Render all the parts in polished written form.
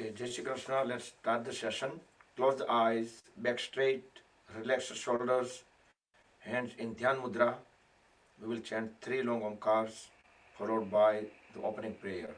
Okay, Jai Shri Krishna, let's start the session. Close the eyes, back straight, relax the shoulders, hands in Dhyan Mudra. We will chant three long Omkars followed by the opening prayer.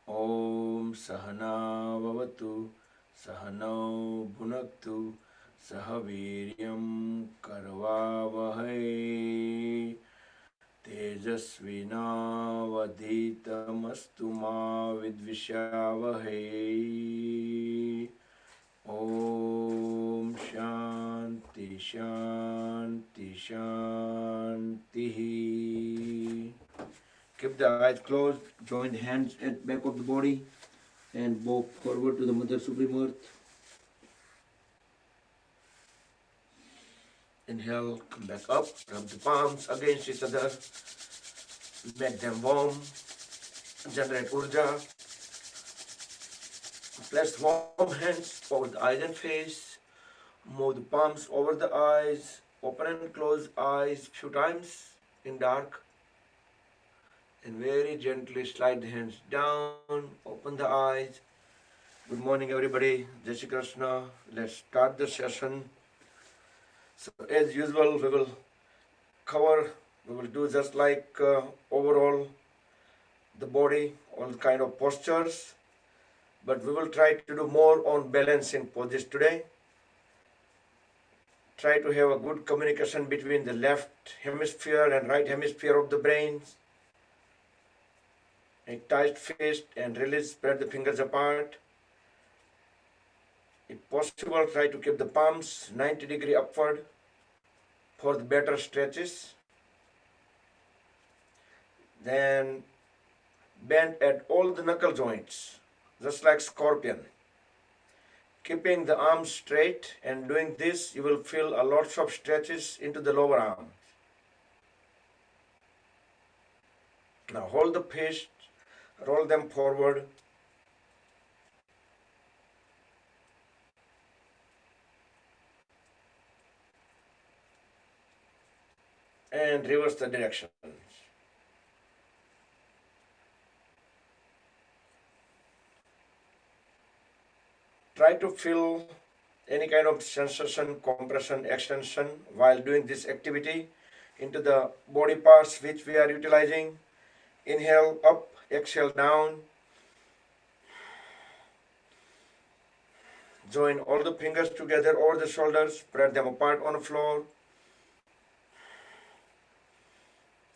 Om Sahana Vavatu Sahano Bhunaktu Sahaviryam Karvavahai Tejasvinavaditamastu ma vidvishavahai. Om Shanti Shanti Shanti. Keep the eyes closed, join the hands at back of the body and bow forward to the Mother Supreme Earth. Inhale, come back up, rub the palms against each other, make them warm, generate urja. Place warm hands over the eyes and face, move the palms over the eyes, open and close eyes few times in dark, and very gently slide the hands down, open the eyes. Good morning everybody, Jai Shri Krishna. Let's start the session. So as usual we will do just like overall the body, all kind of postures, but we will try to do more on balancing poses today. Try to have a good communication between the left hemisphere and right hemisphere of the brain. Make tight fist and release, spread the fingers apart. If possible, try to keep the palms 90-degree upward for the better stretches. Then bend at all the knuckle joints, just like scorpion. Keeping the arms straight and doing this, you will feel a lots of stretches into the lower arms. Now hold the fist, roll them forward. And reverse the direction. Try to feel any kind of sensation, compression, extension while doing this activity into the body parts which we are utilizing. Inhale up, exhale down. Join all the fingers together over the shoulders, spread them apart on the floor.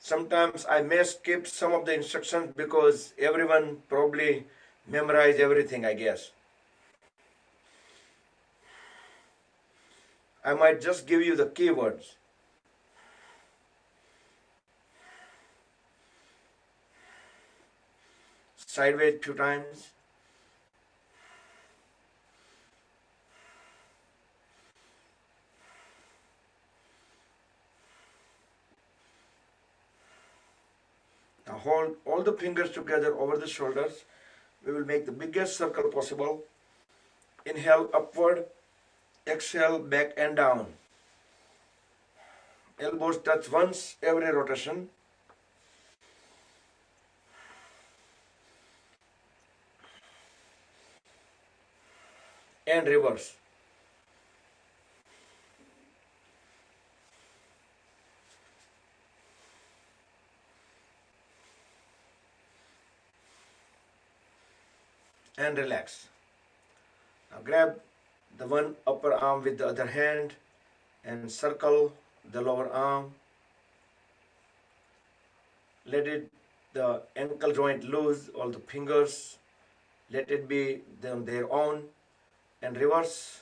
Sometimes I may skip some of the instructions because everyone probably memorize everything, I guess. I might just give you the keywords. Sideways few times. Now hold all the fingers together over the shoulders. We will make the biggest circle possible. Inhale upward, exhale back and down. Elbows touch once every rotation. And reverse. and relax. Now grab the one upper arm with the other hand and circle the lower arm. Let it the ankle joint loose, all the fingers, let it be on their own, and reverse.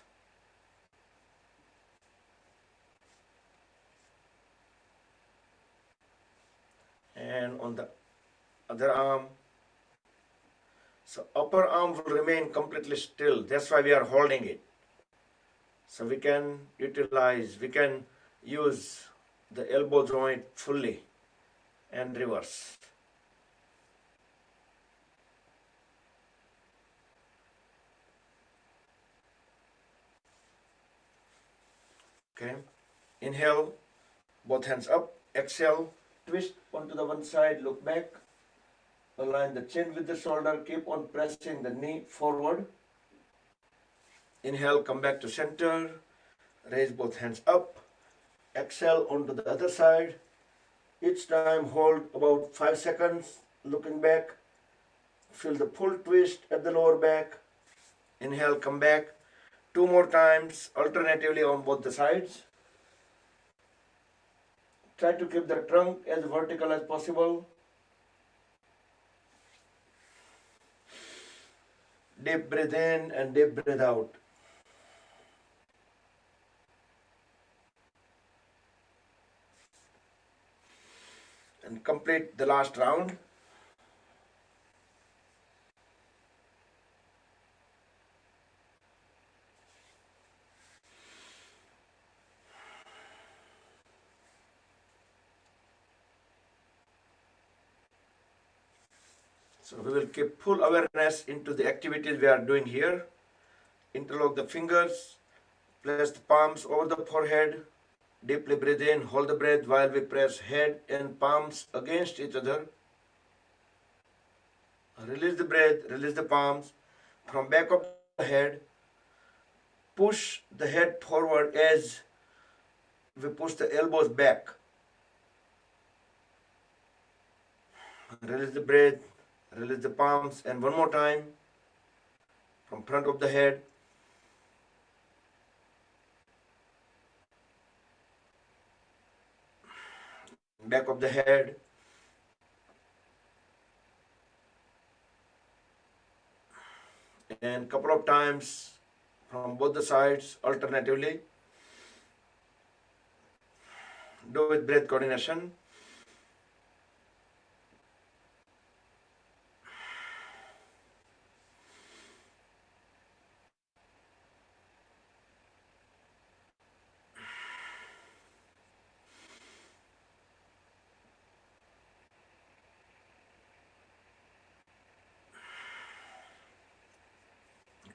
And on the other arm, so upper arm will remain completely still. That's why we are holding it. So we can use the elbow joint fully and reverse. Okay. Inhale, both hands up. Exhale, twist onto the one side, look back. Align the chin with the shoulder. Keep on pressing the knee forward. Inhale, come back to center. Raise both hands up. Exhale onto the other side. Each time hold about 5 seconds, looking back. Feel the full twist at the lower back. Inhale, come back. 2 more times, alternatively on both the sides. Try to keep the trunk as vertical as possible. Deep breathe in and deep breathe out. And complete the last round. So we will keep full awareness into the activities we are doing here. Interlock the fingers, place the palms over the forehead, deeply breathe in, hold the breath while we press head and palms against each other. Release the breath, release the palms. From back of the head, push the head forward as we push the elbows back. Release the breath, release the palms, and one more time from front of the head. Back of the head. And couple of times from both the sides alternatively. Do with breath coordination.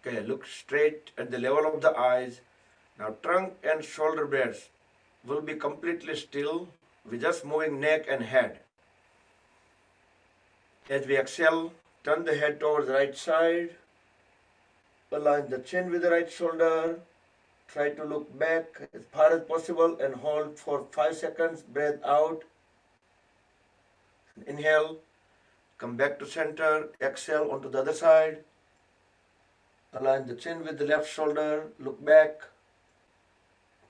Okay, look straight at the level of the eyes. Now trunk and shoulder blades will be completely still. We're just moving neck and head. As we exhale, turn the head towards the right side. Align the chin with the right shoulder. Try to look back as far as possible and hold for 5 seconds. Breath out. Inhale. Come back to center. Exhale onto the other side. Align the chin with the left shoulder. Look back.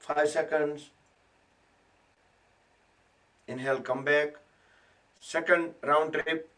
5 seconds. Inhale, come back. Second round trip.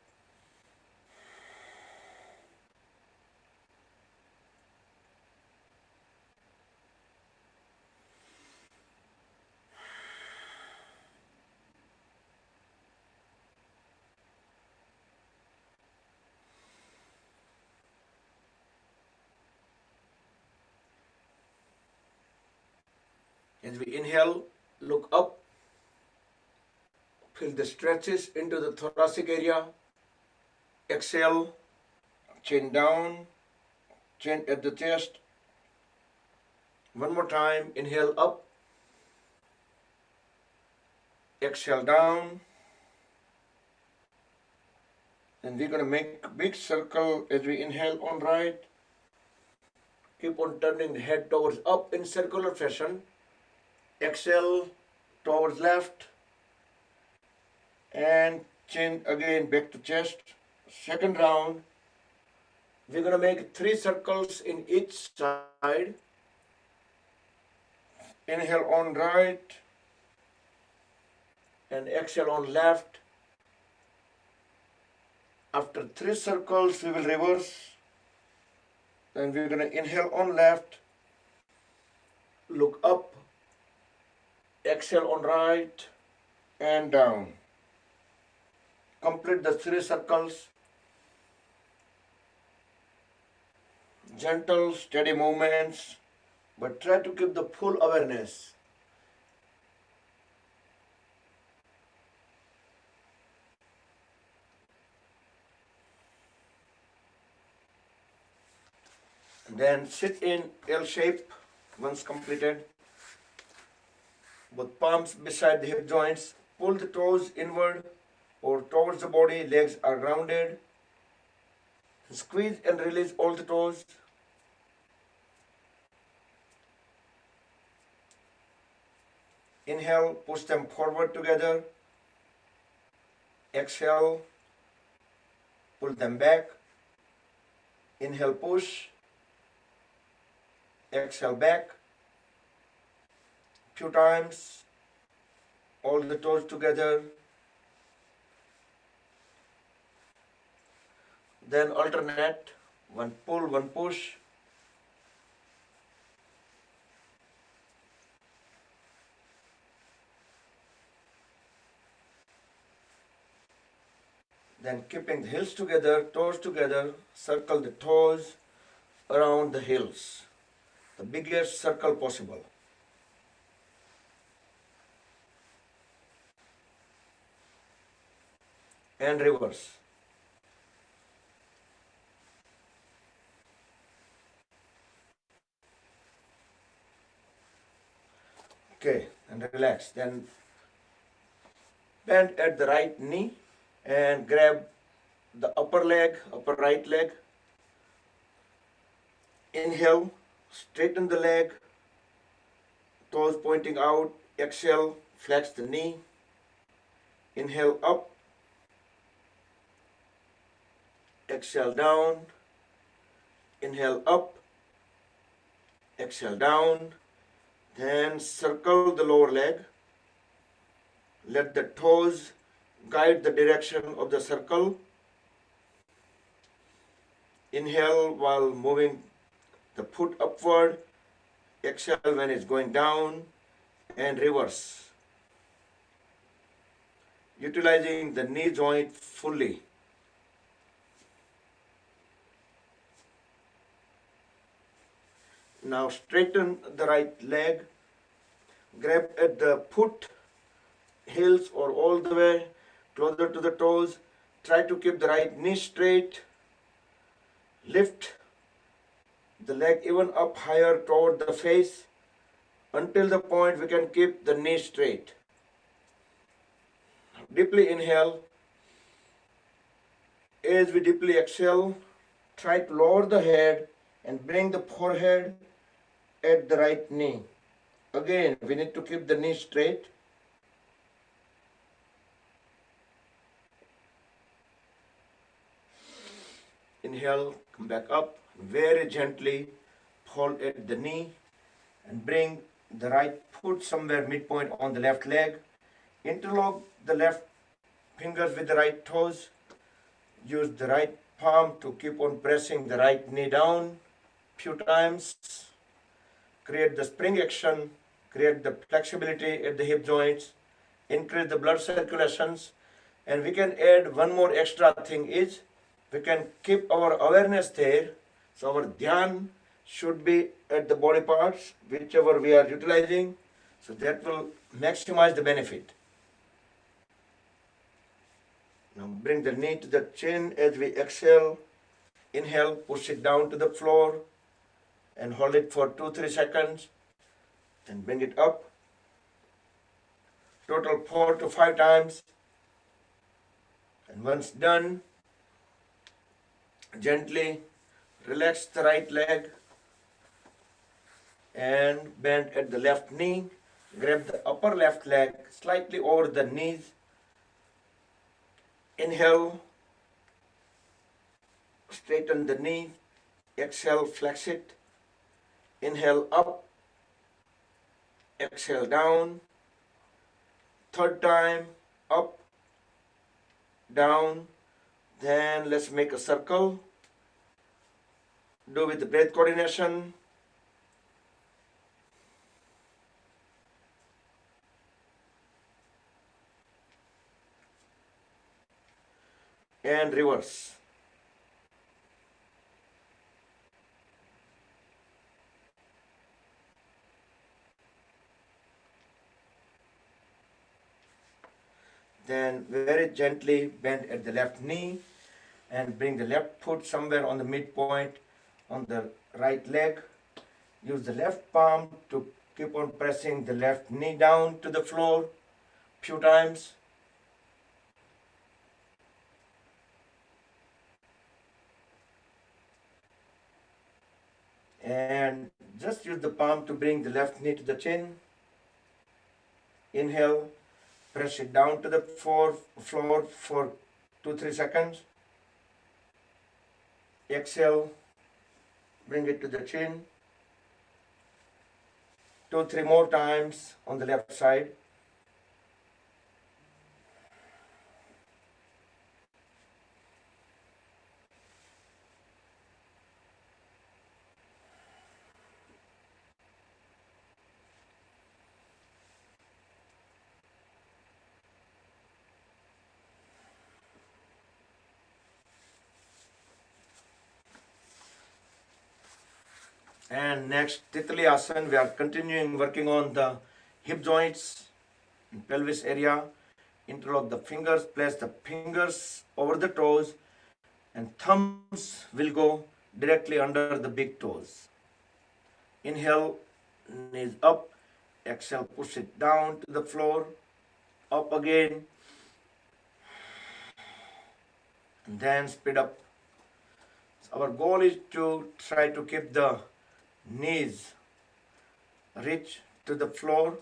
As we inhale, look up. Feel the stretches into the thoracic area. Exhale, chin down, chin at the chest. One more time, inhale up. Exhale down. And we're going to make a big circle as we inhale on right. Keep on turning the head towards up in circular fashion. Exhale towards left. And chin again back to chest. Second round. We're going to make 3 circles in each side. Inhale on right and exhale on left. After 3 circles, we will reverse. Then we're going to inhale on left, look up, exhale on right and down. Complete the 3 circles. Gentle, steady movements, but try to keep the full awareness. Then sit in L shape once completed. Both palms beside the hip joints. Pull the toes inward or towards the body. Legs are rounded. Squeeze and release all the toes. Inhale, push them forward together. Exhale, pull them back. Inhale, push. Exhale, back. Few times. All the toes together. Then alternate. One pull, one push. Then keeping the heels together, toes together, circle the toes around the heels. The biggest circle possible. And reverse. Okay, and relax. Then bend at the right knee and grab the upper leg, upper right leg. Inhale, straighten the leg, toes pointing out. Exhale, flex the knee. Inhale up. Exhale down. Inhale up. Exhale down. Then circle the lower leg. Let the toes guide the direction of the circle. Inhale while moving the foot upward. Exhale when it's going down and reverse. Utilizing the knee joint fully. Now straighten the right leg. Grab at the foot, heels or all the way closer to the toes. Try to keep the right knee straight. Lift the leg even up higher toward the face until the point we can keep the knee straight. Deeply inhale. As we deeply exhale, try to lower the head and bring the forehead at the right knee. Again, we need to keep the knee straight. Inhale, come back up, very gently hold at the knee and bring the right foot somewhere midpoint on the left leg. Interlock the left fingers with the right toes. Use the right palm to keep on pressing the right knee down few times. Create the spring action, create the flexibility at the hip joints, increase the blood circulations, and we can add one more extra thing is we can keep our awareness there. So our dhyan should be at the body parts, whichever we are utilizing. So that will maximize the benefit. Now bring the knee to the chin as we exhale. Inhale, push it down to the floor and hold it for 2-3 seconds. Then bring it up. Total 4 to 5 times. And once done, gently relax the right leg and bend at the left knee. Grab the upper left leg slightly over the knees. Inhale. straighten the knee. Exhale, flex it. Inhale up, exhale down. Third time, up, down. Then let's make a circle. Do with the breath coordination. And reverse. Then very gently bend at the left knee and bring the left foot somewhere on the midpoint on the right leg. Use the left palm to keep on pressing the left knee down to the floor few times. And just use the palm to bring the left knee to the chin. Inhale, press it down to the floor for 2-3 seconds. Exhale, bring it to the chin. 2-3 more times on the left side. And next, Titli Asana, we are continuing working on the hip joints and pelvis area. Interlock the fingers, place the fingers over the toes, and thumbs will go directly under the big toes. Inhale, knees up. Exhale, push it down to the floor. Up again. And then speed up. So our goal is to try to keep the knees reach to the floor.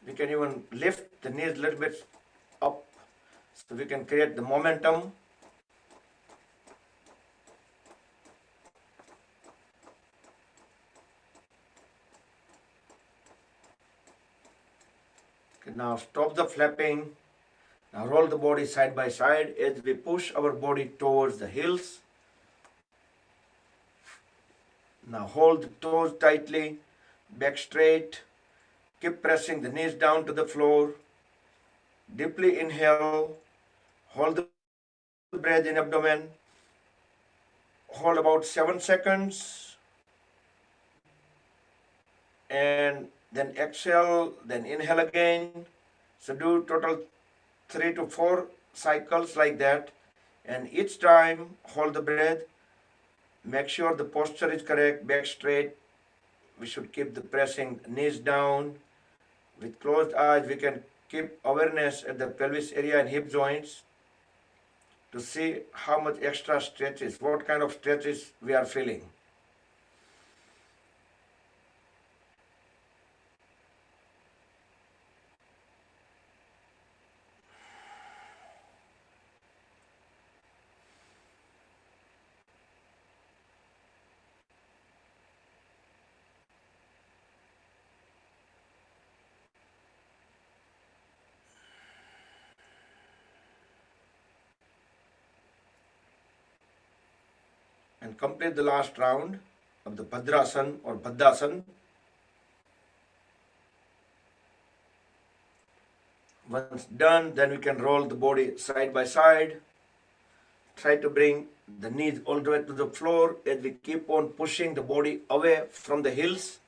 We can even lift the knees a little bit up so we can create the momentum. Okay, now stop the flapping. Now roll the body side by side as we push our body towards the heels. Now hold the toes tightly, back straight. Keep pressing the knees down to the floor. Deeply inhale. Hold the breath in abdomen. Hold about 7 seconds. And then exhale, then inhale again. So do total 3 to 4 cycles like that. And each time, hold the breath. Make sure the posture is correct, back straight. We should keep the pressing knees down. With closed eyes, we can keep awareness at the pelvis area and hip joints to see how much extra stretches, what kind of stretches we are feeling. And complete the last round of the Bhadrasana or Baddhasana. Once done, then we can roll the body side by side. Try to bring the knees all the way to the floor as we keep on pushing the body away from the heels.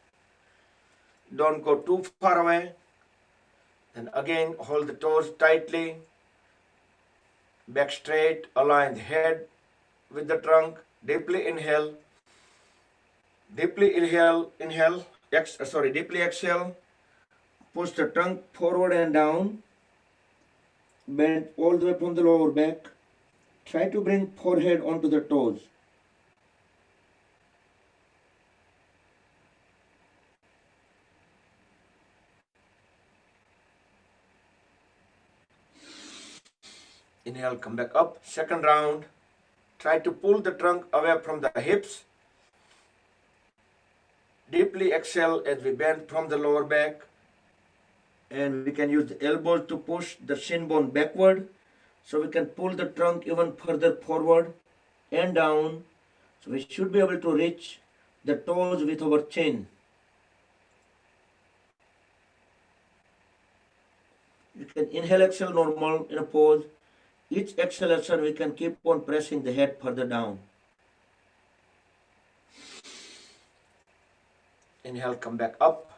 Don't go too far away. And again, hold the toes tightly. Back straight, align the head with the trunk. Deeply inhale. Deeply inhale. Deeply exhale. Push the trunk forward and down. Bend all the way from the lower back. Try to bring forehead onto the toes. Inhale, come back up. Second round. Try to pull the trunk away from the hips. Deeply exhale as we bend from the lower back. And we can use the elbows to push the shin bone backward. So we can pull the trunk even further forward and down. So we should be able to reach the toes with our chin. You can inhale, exhale normal in a pose. Each exhalation we can keep on pressing the head further down. Inhale, come back up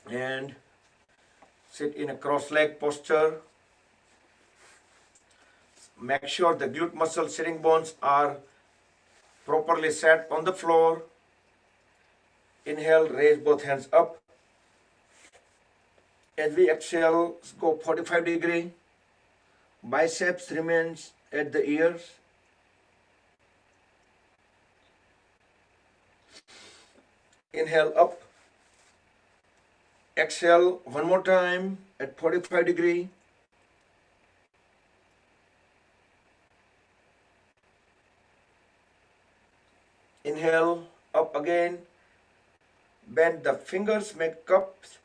and sit in a cross-leg posture. Make sure the glute muscle sitting bones are properly set on the floor. Inhale, raise both hands up. As we exhale, go 45 degree. Biceps remains at the ears. Inhale up. Exhale one more time at 45 degree. Inhale up again. Bend the fingers, make cups.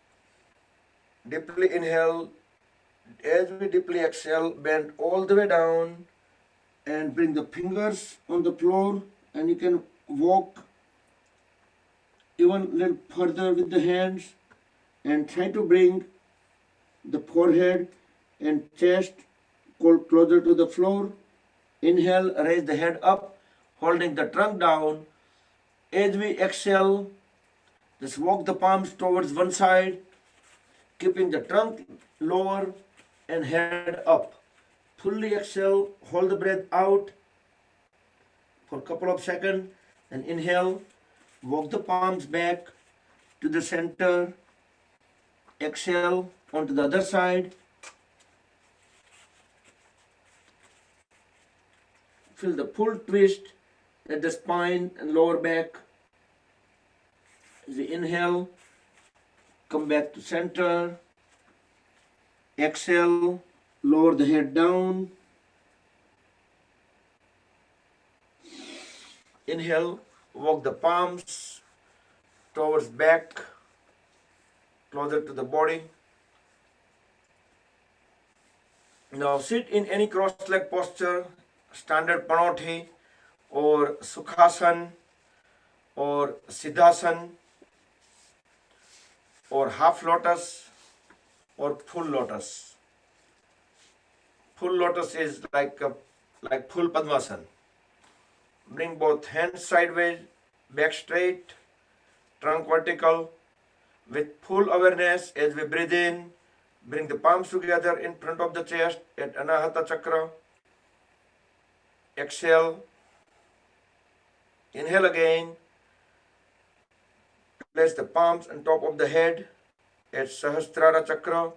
Deeply inhale. As we deeply exhale, bend all the way down and bring the fingers on the floor, and you can walk even a little further with the hands and try to bring the forehead and chest closer to the floor. Inhale, raise the head up, holding the trunk down. As we exhale, just walk the palms towards one side, keeping the trunk lower and head up. Fully exhale, hold the breath out for a couple of seconds, and inhale, walk the palms back to the center. Exhale onto the other side. Feel the full twist at the spine and lower back. As we inhale, come back to center. Exhale, lower the head down. Inhale, walk the palms towards back, closer to the body. Now sit in any cross-leg posture, standard Panoti or Sukhasan or Siddhasan or half lotus or full lotus. Full lotus is like full Padmasana. Bring both hands sideways, back straight, trunk vertical, with full awareness as we breathe in. Bring the palms together in front of the chest at Anahata Chakra. Exhale. Inhale again. Place the palms on top of the head at Sahasrara Chakra.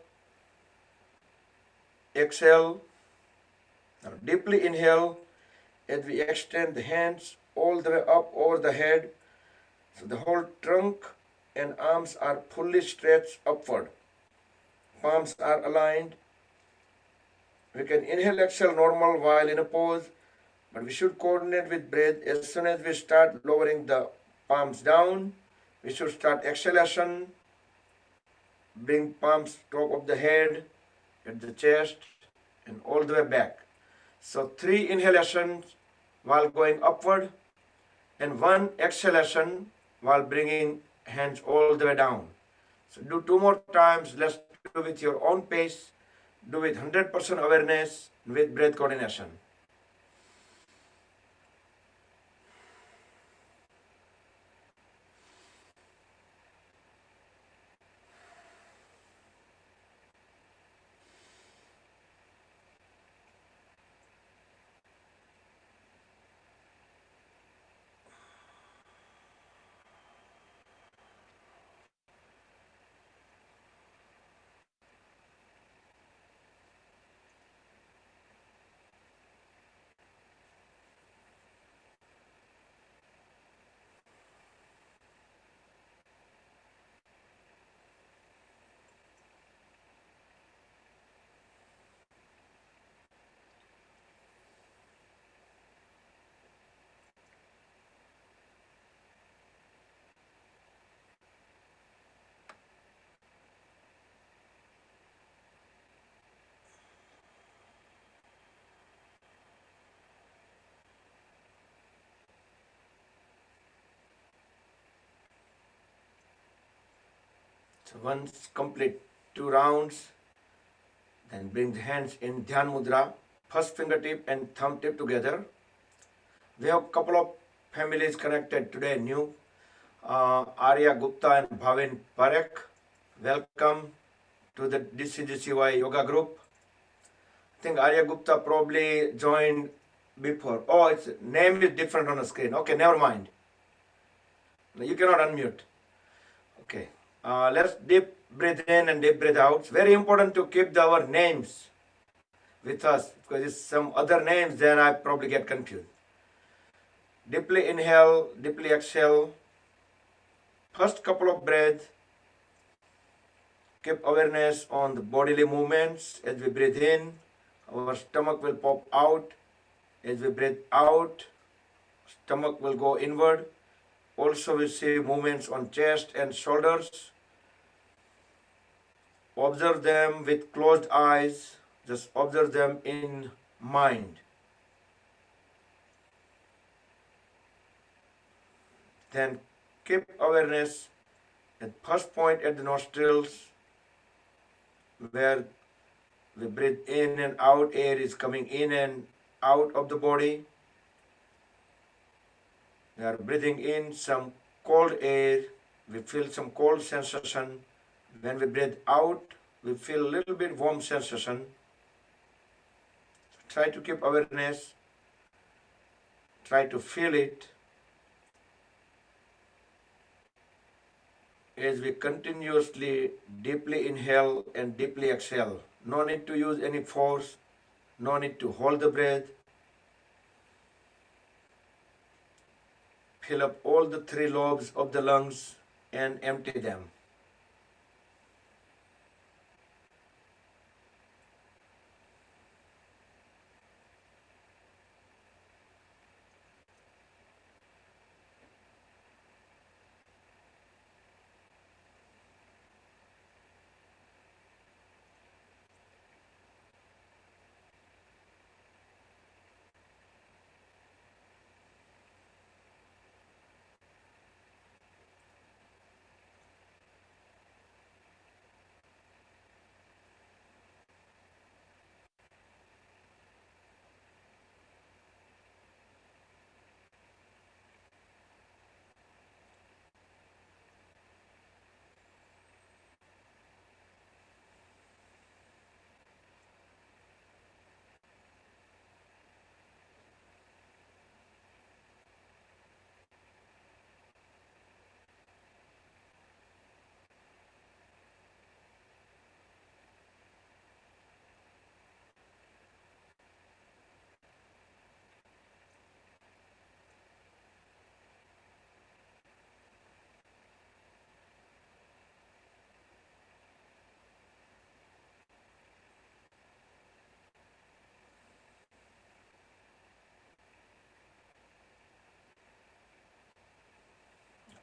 Exhale. Now deeply inhale as we extend the hands all the way up over the head. So the whole trunk and arms are fully stretched upward. Palms are aligned. We can inhale, exhale normal while in a pose, but we should coordinate with breath. As soon as we start lowering the palms down, we should start exhalation. Bring palms top of the head, at the chest, and all the way back. So 3 inhalations while going upward, and 1 exhalation while bringing hands all the way down. So do 2 more times. Let's do with your own pace. Do with 100% awareness with breath coordination. So once complete 2 rounds, then bring the hands in Dhyan Mudra, first fingertip and thumb tip together. We have a couple of families connected today, new. Arya Gupta and Bhavin Parekh. Welcome to the DCGCY yoga group. I think Arya Gupta probably joined before. Oh, its name is different on the screen. Okay, never mind. You cannot unmute. Okay. Let's deep breathe in and deep breathe out. It's very important to keep our names with us, because it's some other names, then I probably get confused. Deeply inhale, deeply exhale. First couple of breaths, keep awareness on the bodily movements. As we breathe in, our stomach will pop out. As we breathe out, stomach will go inward. Also we see movements on chest and shoulders. Observe them with closed eyes. Just observe them in mind. Then keep awareness at first point at the nostrils, where we breathe in and out, air is coming in and out of the body. We are breathing in some cold air, we feel some cold sensation. When we breathe out, we feel a little bit warm sensation. Try to keep awareness, try to feel it as we continuously deeply inhale and deeply exhale. No need to use any force, no need to hold the breath. Fill up all the 3 lobes of the lungs and empty them.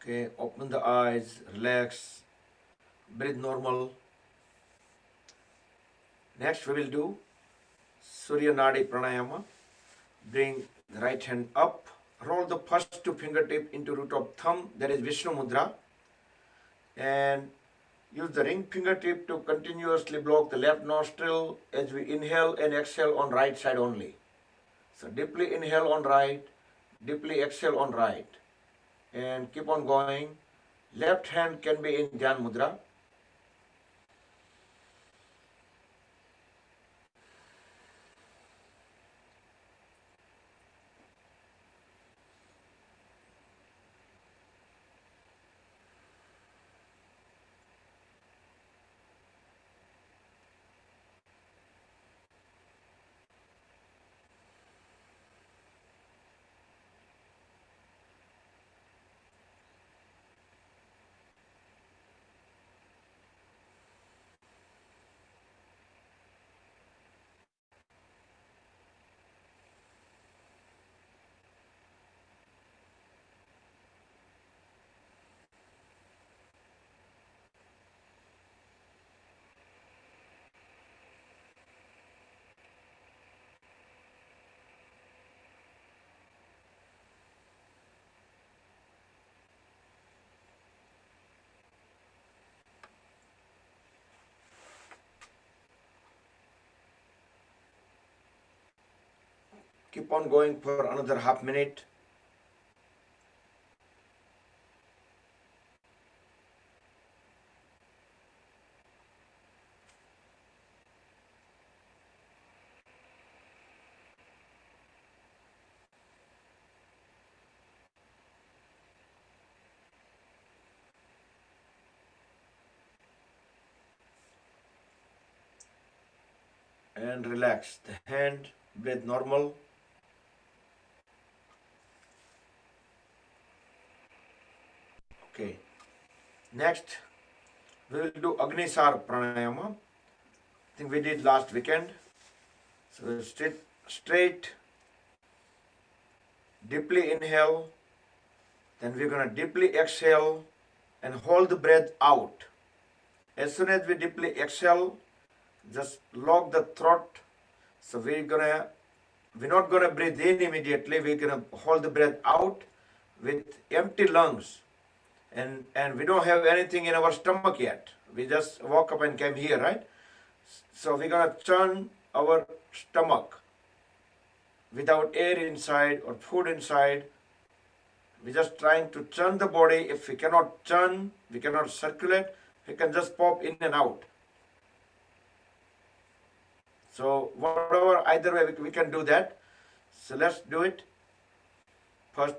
Okay, open the eyes, relax, breathe normal. Next we will do Surya Nadi Pranayama. Bring the right hand up, roll the first 2 fingertips into root of thumb, that is Vishnu Mudra, and use the ring fingertip to continuously block the left nostril as we inhale and exhale on right side only. So deeply inhale on right, deeply exhale on right, and keep on going. Left hand can be in Dhyan Mudra. Keep on going for another half minute. And relax the hand, breathe normal. Okay, next we will do Agnisar Pranayama. I think we did last weekend. So straight, deeply inhale, then we're gonna deeply exhale and hold the breath out. As soon as we deeply exhale, just lock the throat. So we're not gonna breathe in immediately. We're gonna hold the breath out with empty lungs, and we don't have anything in our stomach yet. We just woke up and came here, right? So we're gonna churn our stomach without air inside or food inside. We're just trying to churn the body. If we cannot churn, we cannot circulate, we can just pop in and out. So whatever, either way we can do that. So let's do it. First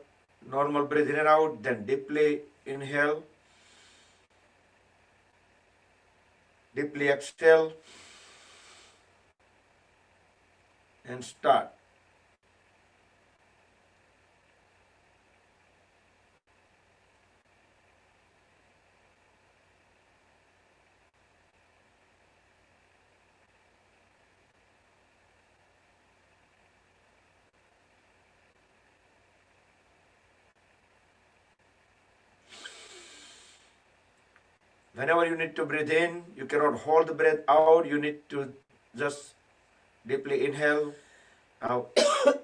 normal breathe in and out, then deeply inhale, deeply exhale, and start. Whenever you need to breathe in, you cannot hold the breath out. You need to just deeply inhale. Now,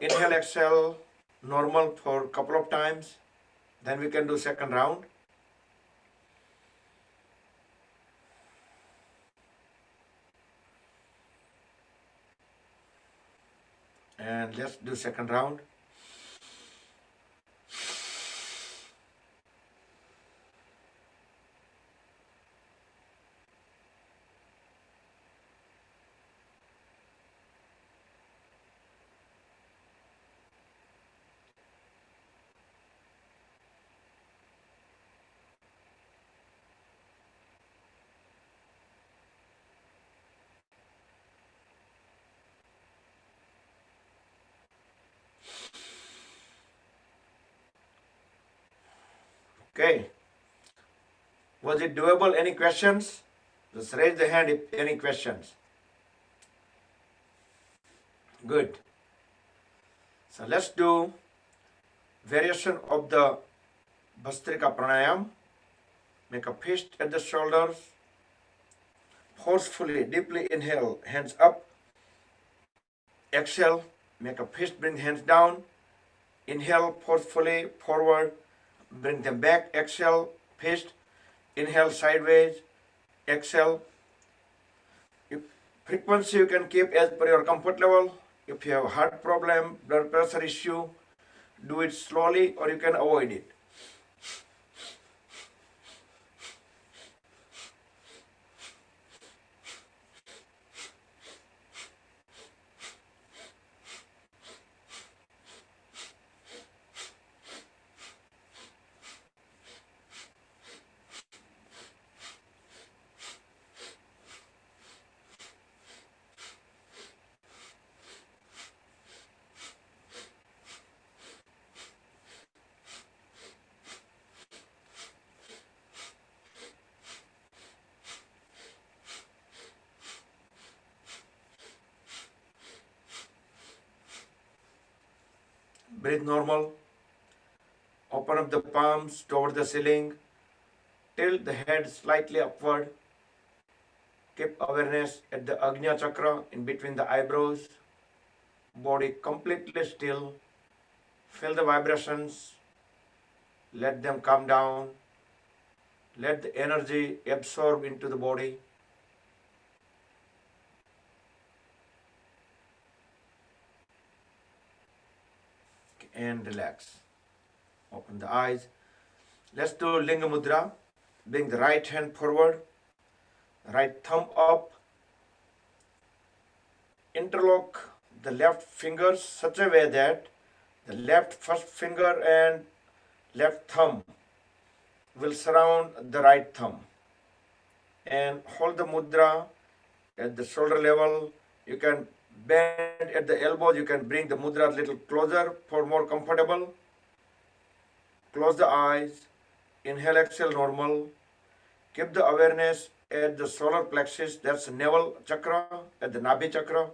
inhale, exhale, normal for a couple of times. Then we can do second round. And let's do second round. Okay. Was it doable? Any questions? Just raise the hand if any questions. Good. So let's do variation of the Bhastrika Pranayam. Make a fist at the shoulders. Forcefully, deeply inhale, hands up. Exhale, make a fist, bring hands down. Inhale forcefully forward, bring them back. Exhale, fist. Inhale sideways. Exhale. Frequency you can keep as per your comfort level. If you have heart problem, blood pressure issue, do it slowly or you can avoid it. Breathe normal. Open up the palms toward the ceiling. Tilt the head slightly upward. Keep awareness at the Agnya Chakra in between the eyebrows. Body completely still. Feel the vibrations. Let them come down. Let the energy absorb into the body. and relax. Open the eyes. Let's do Linga Mudra. Bring the right hand forward, right thumb up. Interlock the left fingers such a way that the left first finger and left thumb will surround the right thumb. And hold the mudra at the shoulder level. You can bend at the elbows. You can bring the mudra a little closer for more comfortable. Close the eyes. Inhale, exhale, normal. Keep the awareness at the solar plexus, that's the navel chakra, at the Nabhi chakra.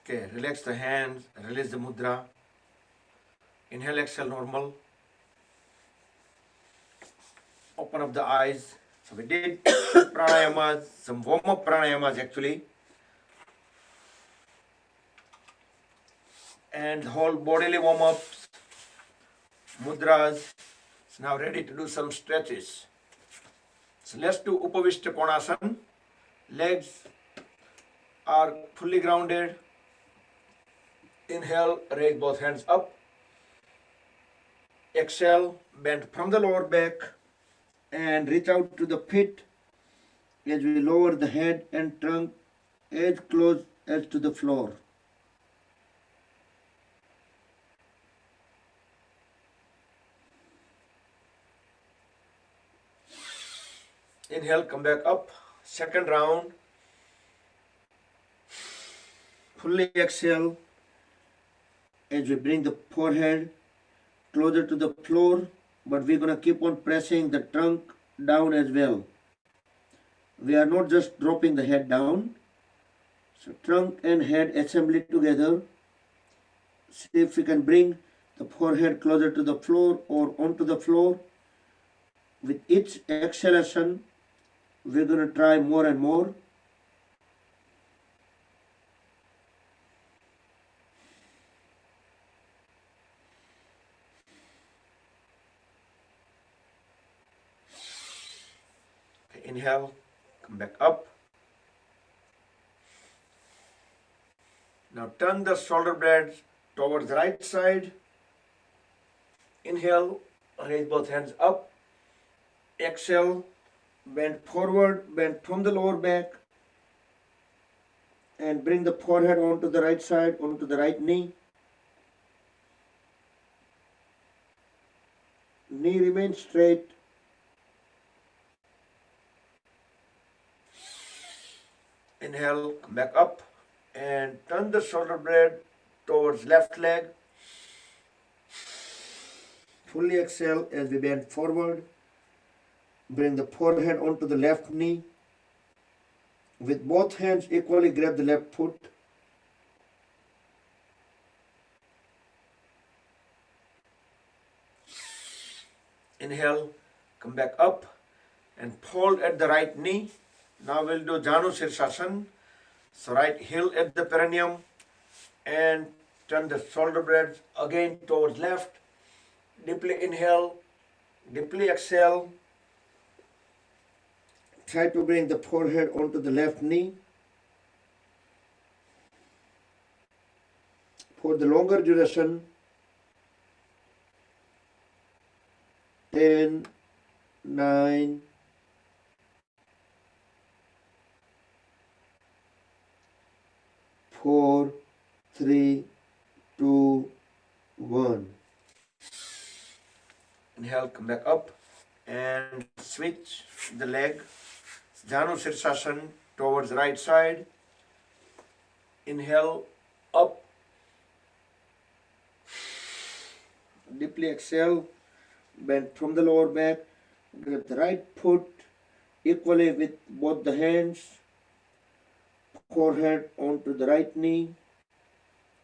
Okay, relax the hands, release the mudra. Inhale, exhale, normal. Open up the eyes. So we did pranayamas, some warm-up pranayamas actually. And whole bodily warm-ups, mudras. So now ready to do some stretches. So let's do Upavishta Konasana. Legs are fully grounded. Inhale, raise both hands up. Exhale, bend from the lower back and reach out to the feet as we lower the head and trunk as close as to the floor. Inhale, come back up. Second round. Fully exhale as we bring the forehead closer to the floor, but we're going to keep on pressing the trunk down as well. We are not just dropping the head down. So trunk and head assembly together. See if we can bring the forehead closer to the floor or onto the floor. With each exhalation, we're going to try more and more. Inhale, come back up. Now turn the shoulder blades towards the right side. Inhale, raise both hands up. Exhale, bend forward, bend from the lower back. And bring the forehead onto the right side, onto the right knee. Knee remains straight. Inhale, come back up and turn the shoulder blade towards left leg. Fully exhale as we bend forward. Bring the forehead onto the left knee. With both hands equally grab the left foot. Inhale, come back up and fold at the right knee. Now we'll do Janu Sirsasana. So right heel at the perineum and turn the shoulder blades again towards left. Deeply inhale, deeply exhale. Try to bring the forehead onto the left knee. For the longer duration, 10, 9, 4, 3, 2, 1. Inhale, come back up and switch the leg. Janu Sirsasana towards right side. Inhale, up. Deeply exhale, bend from the lower back. Grab the right foot equally with both the hands. forehead onto the right knee.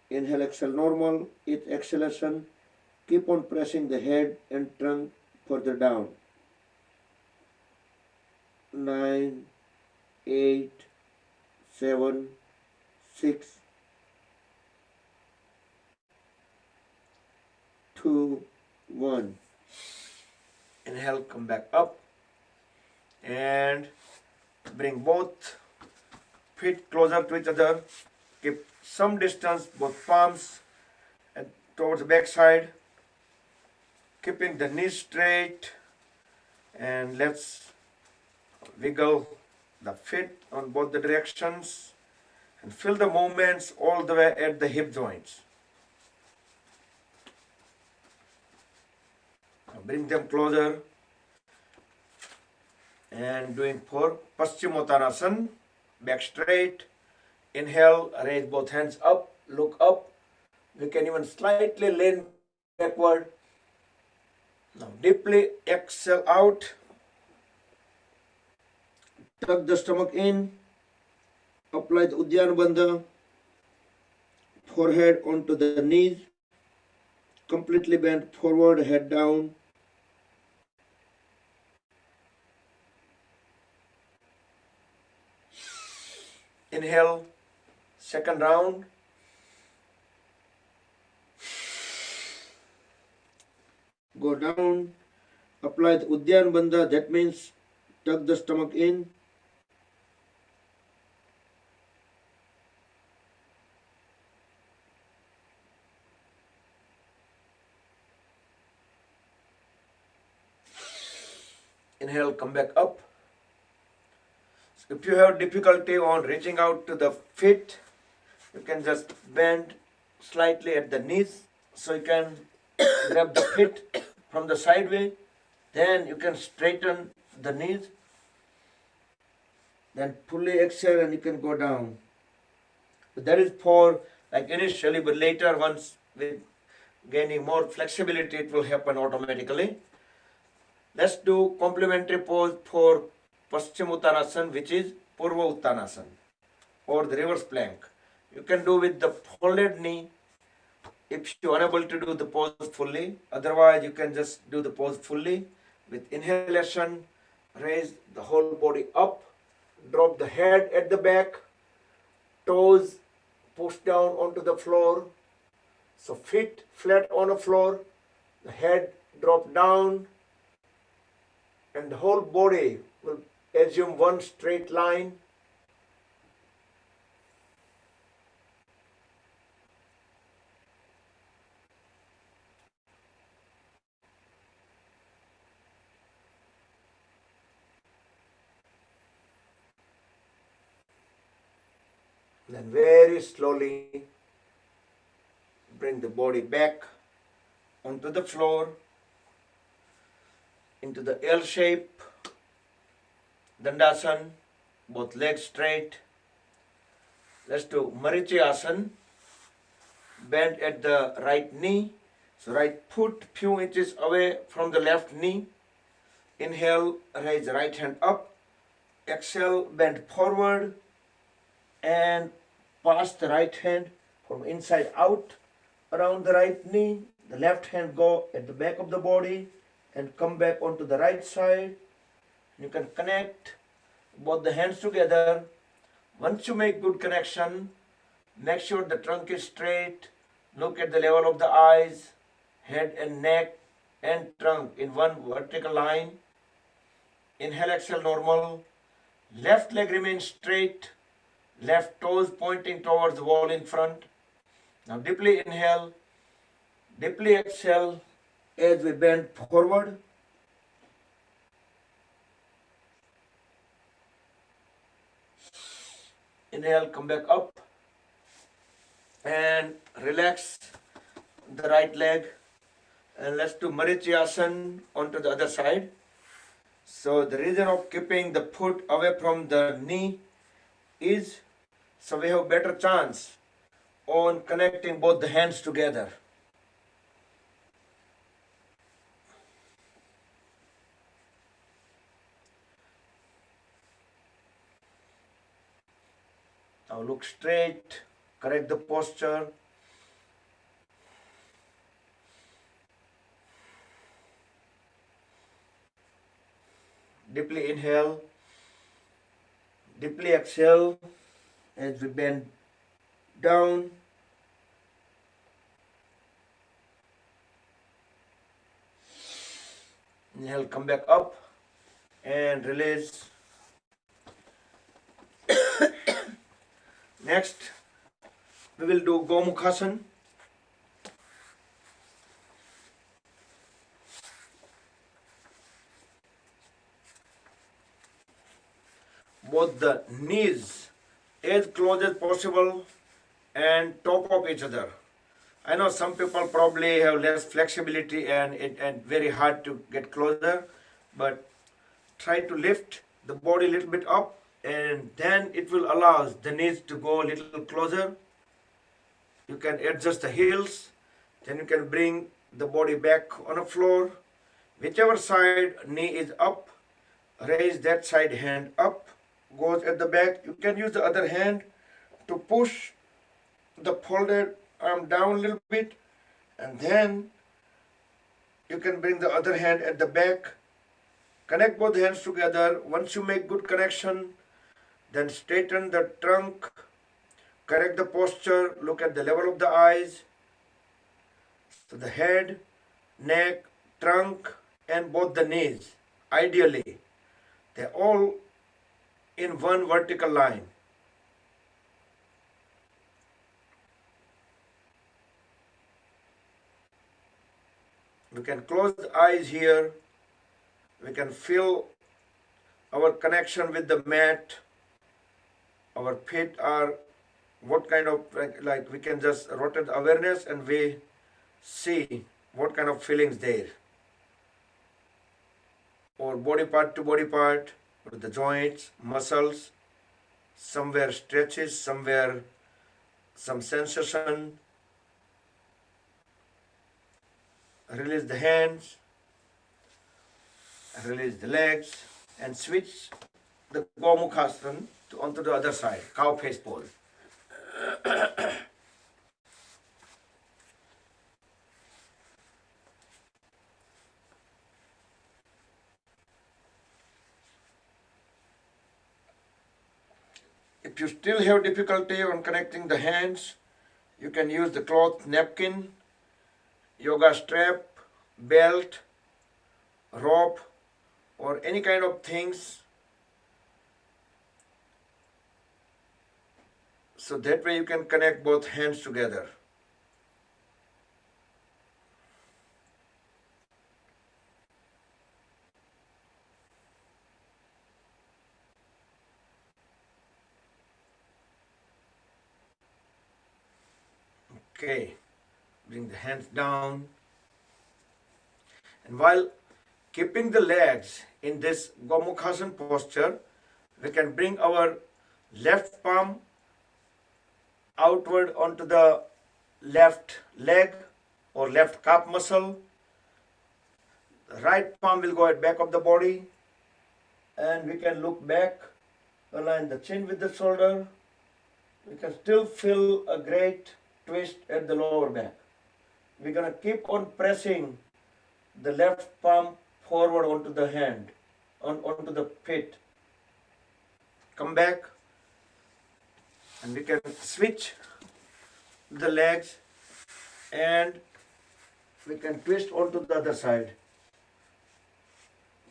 Inhale, exhale, normal. Each exhalation, keep on pressing the head and trunk further down. 9, 8, 7, 6, 2, 1. Inhale, come back up and bring both feet closer to each other. Keep some distance, both palms and towards the back side. Keeping the knees straight, and let's wiggle the feet on both the directions and feel the movements all the way at the hip joints. Now bring them closer and doing for Paschimottanasana. Back straight. Inhale, raise both hands up, look up. We can even slightly lean backward. Now deeply exhale out. Tuck the stomach in. Apply the Uddiyana Bandha. Forehead onto the knees. Completely bend forward, head down. Inhale, second round. Go down. Apply the Uddiyana Bandha. That means tuck the stomach in. Inhale, come back up. So if you have difficulty on reaching out to the feet, you can just bend slightly at the knees so you can grab the feet from the sideway. Then you can straighten the knees. Then fully exhale and you can go down. But that is for like initially, but later once with gaining more flexibility, it will happen automatically. Let's do complementary pose for Paschimottanasana, which is Purva Uttanasana or the reverse plank. You can do with the folded knee if you are unable to do the pose fully. Otherwise, you can just do the pose fully. With inhalation, raise the whole body up, drop the head at the back, toes push down onto the floor. So feet flat on the floor, the head drop down, and the whole body will assume one straight line. Then very slowly bring the body back onto the floor, into the L shape, Dandasana, both legs straight. Let's do Marichasana, bend at the right knee. So right foot few inches away from the left knee. Inhale, raise the right hand up. Exhale, bend forward and pass the right hand from inside out around the right knee. The left hand go at the back of the body and come back onto the right side. You can connect both the hands together. Once you make good connection, make sure the trunk is straight. Look at the level of the eyes, head and neck and trunk in one vertical line. Inhale, exhale, normal. Left leg remains straight. Left toes pointing towards the wall in front. Now deeply inhale, deeply exhale as we bend forward. Inhale, come back up and relax the right leg. And let's do Marichasana onto the other side. So the reason of keeping the foot away from the knee is so we have better chance on connecting both the hands together. Now look straight, correct the posture. Deeply inhale, deeply exhale as we bend down. Inhale, come back up and release. Next, we will do Gomukhasana. Both the knees as close as possible and top of each other. I know some people probably have less flexibility and very hard to get closer, but try to lift the body a little bit up, and then it will allow the knees to go a little closer. You can adjust the heels, then you can bring the body back on the floor. Whichever side knee is up, raise that side hand up, goes at the back. You can use the other hand to push the folded arm down a little bit, and then you can bring the other hand at the back. Connect both hands together. Once you make good connection, then straighten the trunk, correct the posture, look at the level of the eyes. So the head, neck, trunk, and both the knees, ideally, they're all in one vertical line. We can close the eyes here. We can feel our connection with the mat. Our feet are what kind of, like we can just rotate the awareness and we see what kind of feelings there. Or body part to body part, or the joints, muscles, somewhere stretches, somewhere some sensation. Release the hands, release the legs, and switch the Gomukhasana onto the other side, cow face pose. If you still have difficulty on connecting the hands, you can use the cloth napkin, yoga strap, belt, rope, or any kind of things. So that way you can connect both hands together. Okay, bring the hands down. And while keeping the legs in this Gomukhasana posture, we can bring our left palm outward onto the left leg or left calf muscle. The right palm will go at back of the body, and we can look back, align the chin with the shoulder. We can still feel a great twist at the lower back. We're going to keep on pressing the left palm forward onto the hand, onto the pit. Come back, and we can switch the legs and we can twist onto the other side.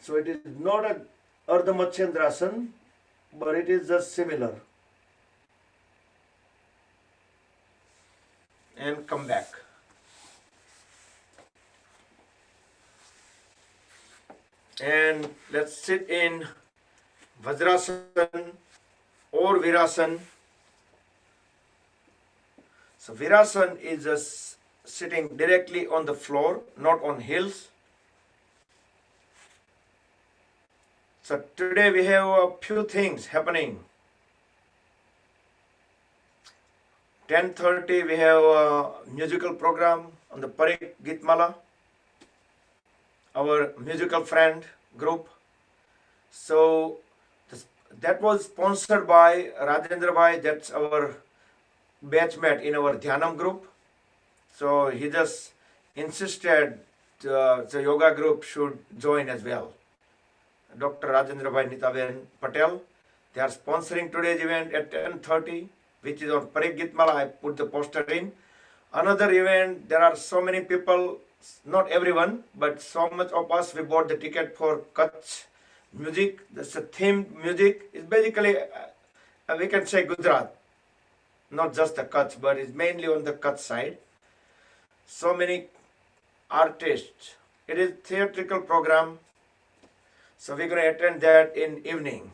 So it is not a Ardha Matsyendrasana, but it is just similar. And come back. And let's sit in Vajrasana or Virasana. So Virasana is just sitting directly on the floor, not on heels. So today we have a few things happening. 10:30 we have a musical program on the Parik Gitmala, our musical friend group. So That was sponsored by Rajendra Bhai. That's our batchmate in our Dhyanam group. So he just insisted the yoga group should join as well. Dr. Rajendra Bhai Nitaben Patel. They are sponsoring today's event at 10:30, which is on Parik Gitmala. I put the poster in. Another event, there are so many people, not everyone, but so much of us, we bought the ticket for Kutch music. That's a themed music. It's basically, we can say Gujarat, not just the Kutch, but it's mainly on the Kutch side. So many artists. It is theatrical program. So we're going to attend that in evening.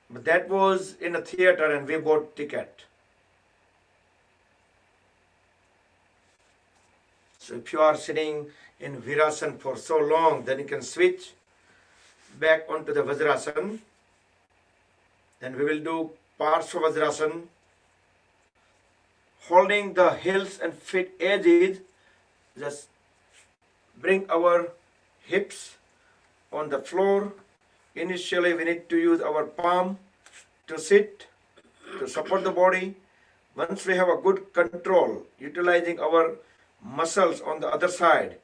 But that was in a theater and we bought ticket. So if you are sitting in Virasana for so long, then you can switch back onto the Vajrasana. Then we will do Parshva Vajrasana. Holding the heels and feet edges, just bring our hips on the floor. Initially, we need to use our palm to sit, to support the body. Once we have a good control, utilizing our muscles on the other side,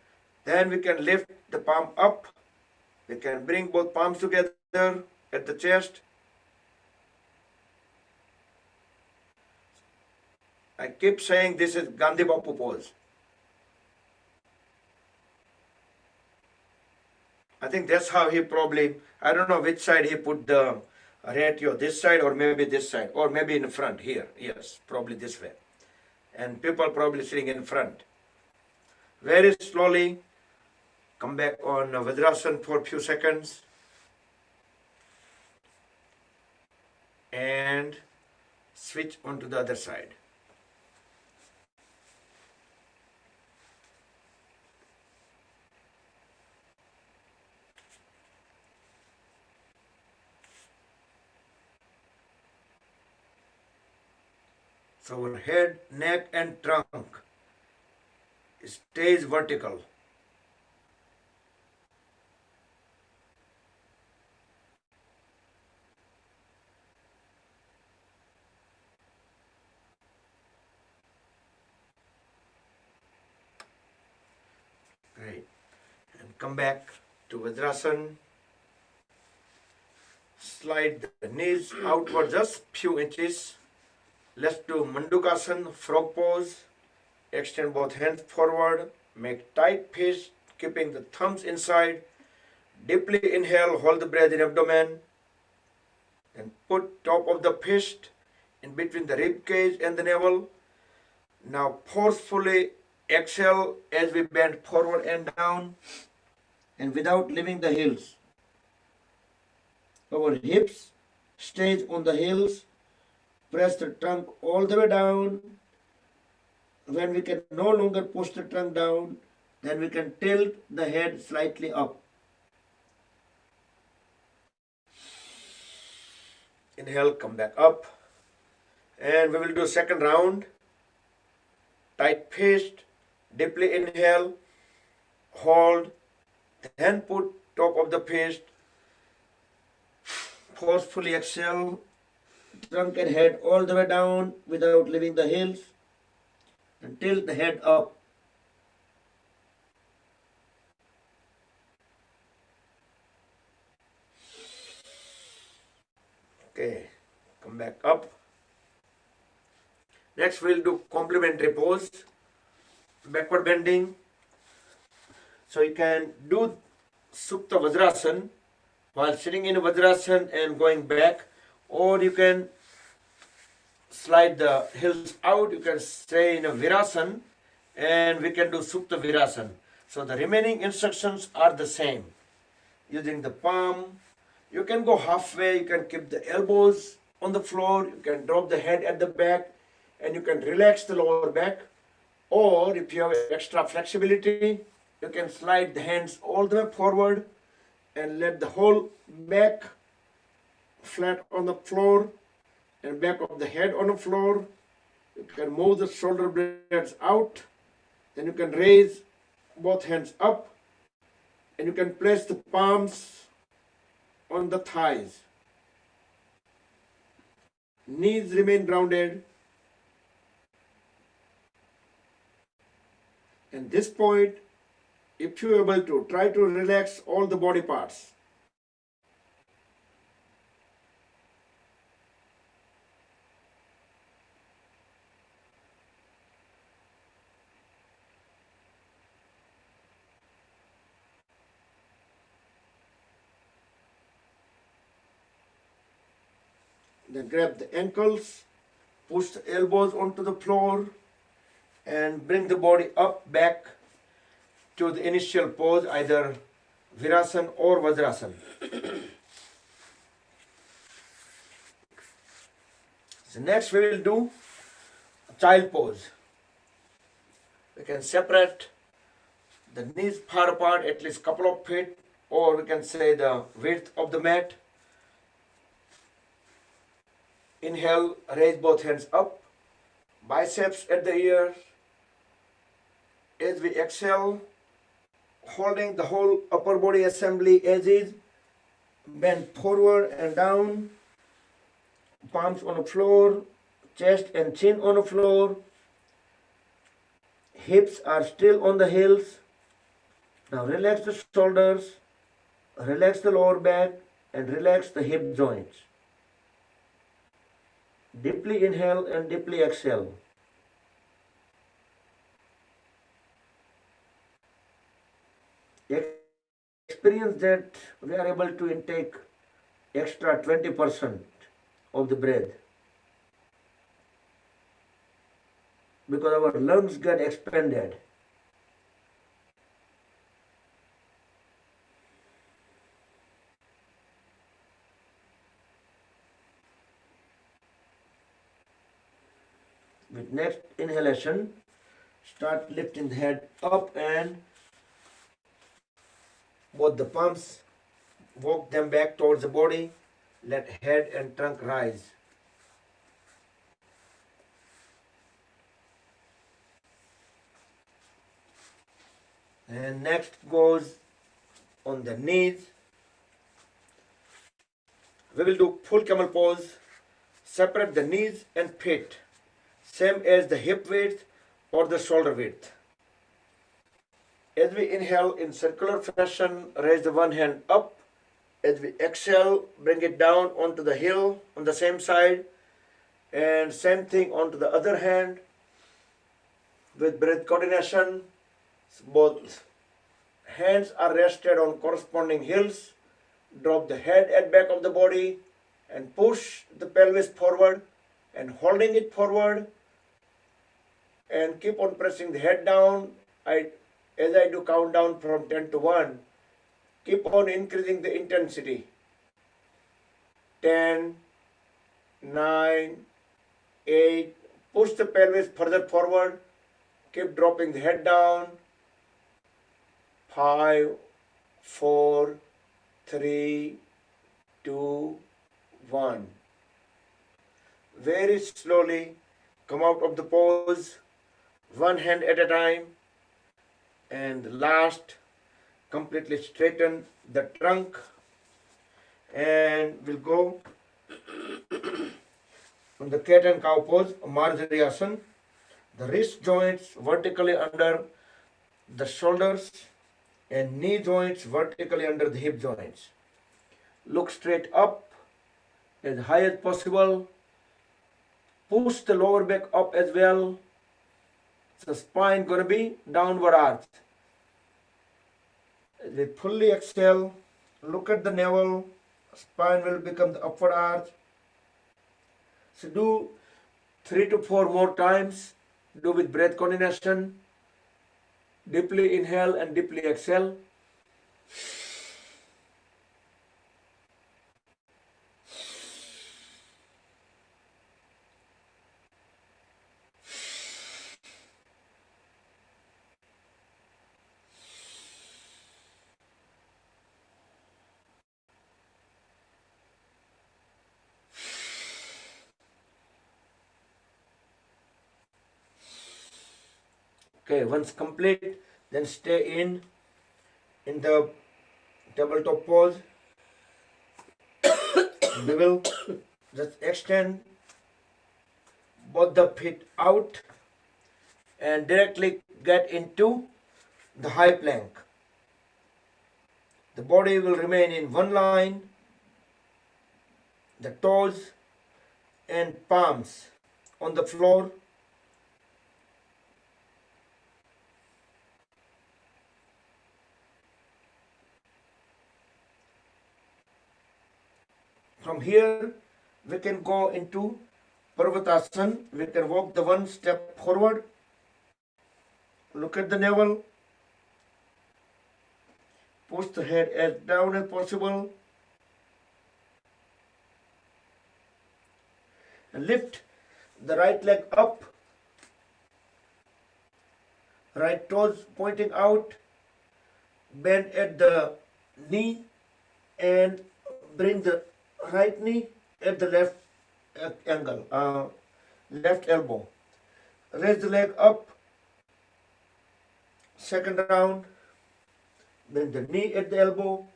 then we can lift the palm up. We can bring both palms together at the chest. I keep saying this is Gandhi Bapu pose. I think that's how he probably, I don't know which side he put the ratio, this side or maybe this side, or maybe in front here. Yes, probably this way. And people probably sitting in front. Very slowly, come back on Vajrasana for a few seconds. And switch onto the other side. So our head, neck and trunk stays vertical. Great. And come back to Vajrasana. Slide the knees outward just few inches. Let's do Mandukasana, frog pose. Extend both hands forward. Make tight fist, keeping the thumbs inside. Deeply inhale, hold the breath in abdomen. Then put top of the fist in between the rib cage and the navel. Now forcefully exhale as we bend forward and down, and without leaving the heels. Our hips stays on the heels. Press the trunk all the way down. When we can no longer push the trunk down, then we can tilt the head slightly up. Inhale, come back up. And we will do second round. Tight fist, deeply inhale, hold, then put top of the fist, forcefully exhale, trunk and head all the way down without leaving the heels, and tilt the head up. Okay, come back up. Next we'll do complementary pose, backward bending. So you can do Supta Vajrasana while sitting in Vajrasana and going back, or you can slide the heels out, you can stay in a Virasana and we can do Supta Virasana. So the remaining instructions are the same. Using the palm, you can go halfway, you can keep the elbows on the floor, you can drop the head at the back and you can relax the lower back, or if you have extra flexibility, you can slide the hands all the way forward and let the whole back flat on the floor and back of the head on the floor. You can move the shoulder blades out, then you can raise both hands up and you can place the palms on the thighs. Knees remain grounded. At this point, if you are able to, try to relax all the body parts. Then grab the ankles, push the elbows onto the floor, and bring the body up back to the initial pose, either Virasana or Vajrasana. So next we will do child pose. We can separate the knees far apart, at least couple of feet, or we can say the width of the mat. Inhale, raise both hands up, biceps at the ear. As we exhale, holding the whole upper body assembly as is, bend forward and down, palms on the floor, chest and chin on the floor, hips are still on the heels. Now relax the shoulders, relax the lower back, and relax the hip joints. Deeply inhale and deeply exhale. Experience that we are able to intake extra 20% of the breath, because our lungs get expanded. With next inhalation, start lifting the head up and both the palms, walk them back towards the body. Let head and trunk rise. And next goes on the knees. We will do full camel pose. Separate the knees and feet, same as the hip width or the shoulder width. As we inhale in circular fashion, raise the one hand up. As we exhale, bring it down onto the heel on the same side, and same thing onto the other hand. With breath coordination, both hands are rested on corresponding heels. Drop the head at back of the body and push the pelvis forward, and holding it forward, and keep on pressing the head down. As I do count down from 10 to 1, keep on increasing the intensity. 10, 9, 8, push the pelvis further forward, keep dropping the head down. 5, 4, 3, 2, 1. Very slowly come out of the pose, one hand at a time, and last, completely straighten the trunk, and we'll go on the cat and cow pose, Marjaryasan. The wrist joints vertically under the shoulders and knee joints vertically under the hip joints. Look straight up as high as possible. Push the lower back up as well. So spine gonna be downward arch. As we fully exhale, look at the navel. Spine will become the upward arch. So do 3 to 4 more times. Do with breath coordination. Deeply inhale and deeply exhale. Okay, once complete, then stay in the tabletop pose. We will just extend both the feet out and directly get into the high plank. The body will remain in one line, the toes and palms on the floor. From here, we can go into Parvatasana. We can walk the one step forward. Look at the navel. Push the head as down as possible. And lift the right leg up. Right toes pointing out. Bend at the knee and bring the right knee at the left left elbow. Raise the leg up. Second round. Bring the knee at the elbow.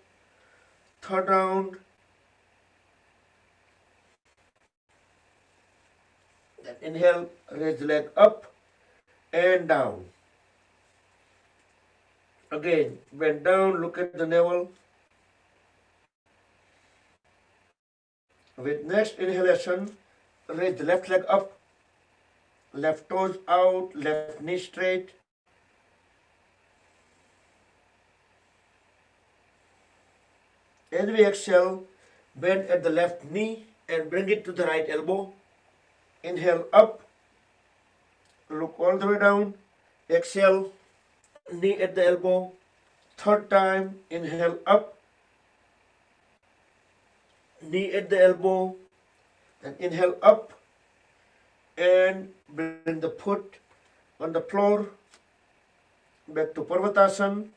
Third round. Then inhale, raise the leg up and down. Again, bend down, look at the navel. With next inhalation, raise the left leg up, left toes out, left knee straight. As we exhale, bend at the left knee and bring it to the right elbow. Inhale up, look all the way down. Exhale, knee at the elbow. Third time, inhale up, knee at the elbow, and inhale up and bring the foot on the floor. Back to Parvatasana.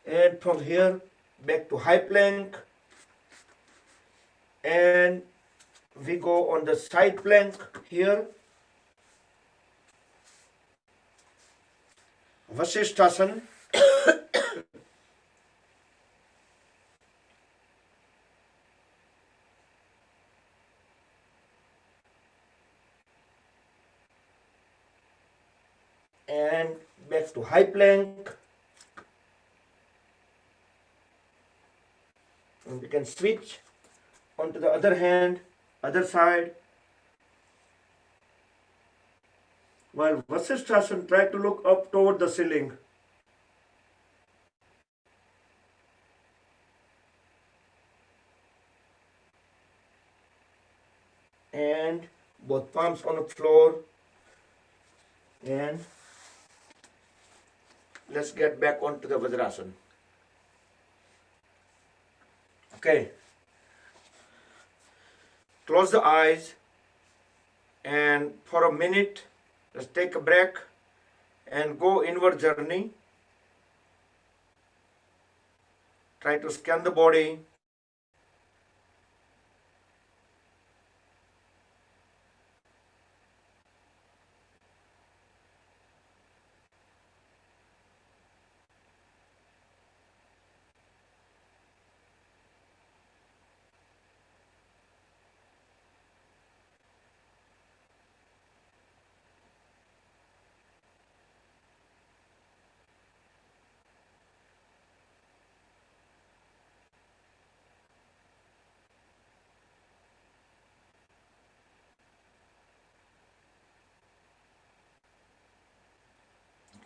And from here, back to high plank. And we go on the side plank here. Vasishthasana. And back to high plank. And we can switch onto the other hand, other side. While Vasishthasana, try to look up toward the ceiling. And both palms on the floor. And let's get back onto the Vajrasana. Okay. Close the eyes and for a minute, let's take a break and go inward journey. Try to scan the body.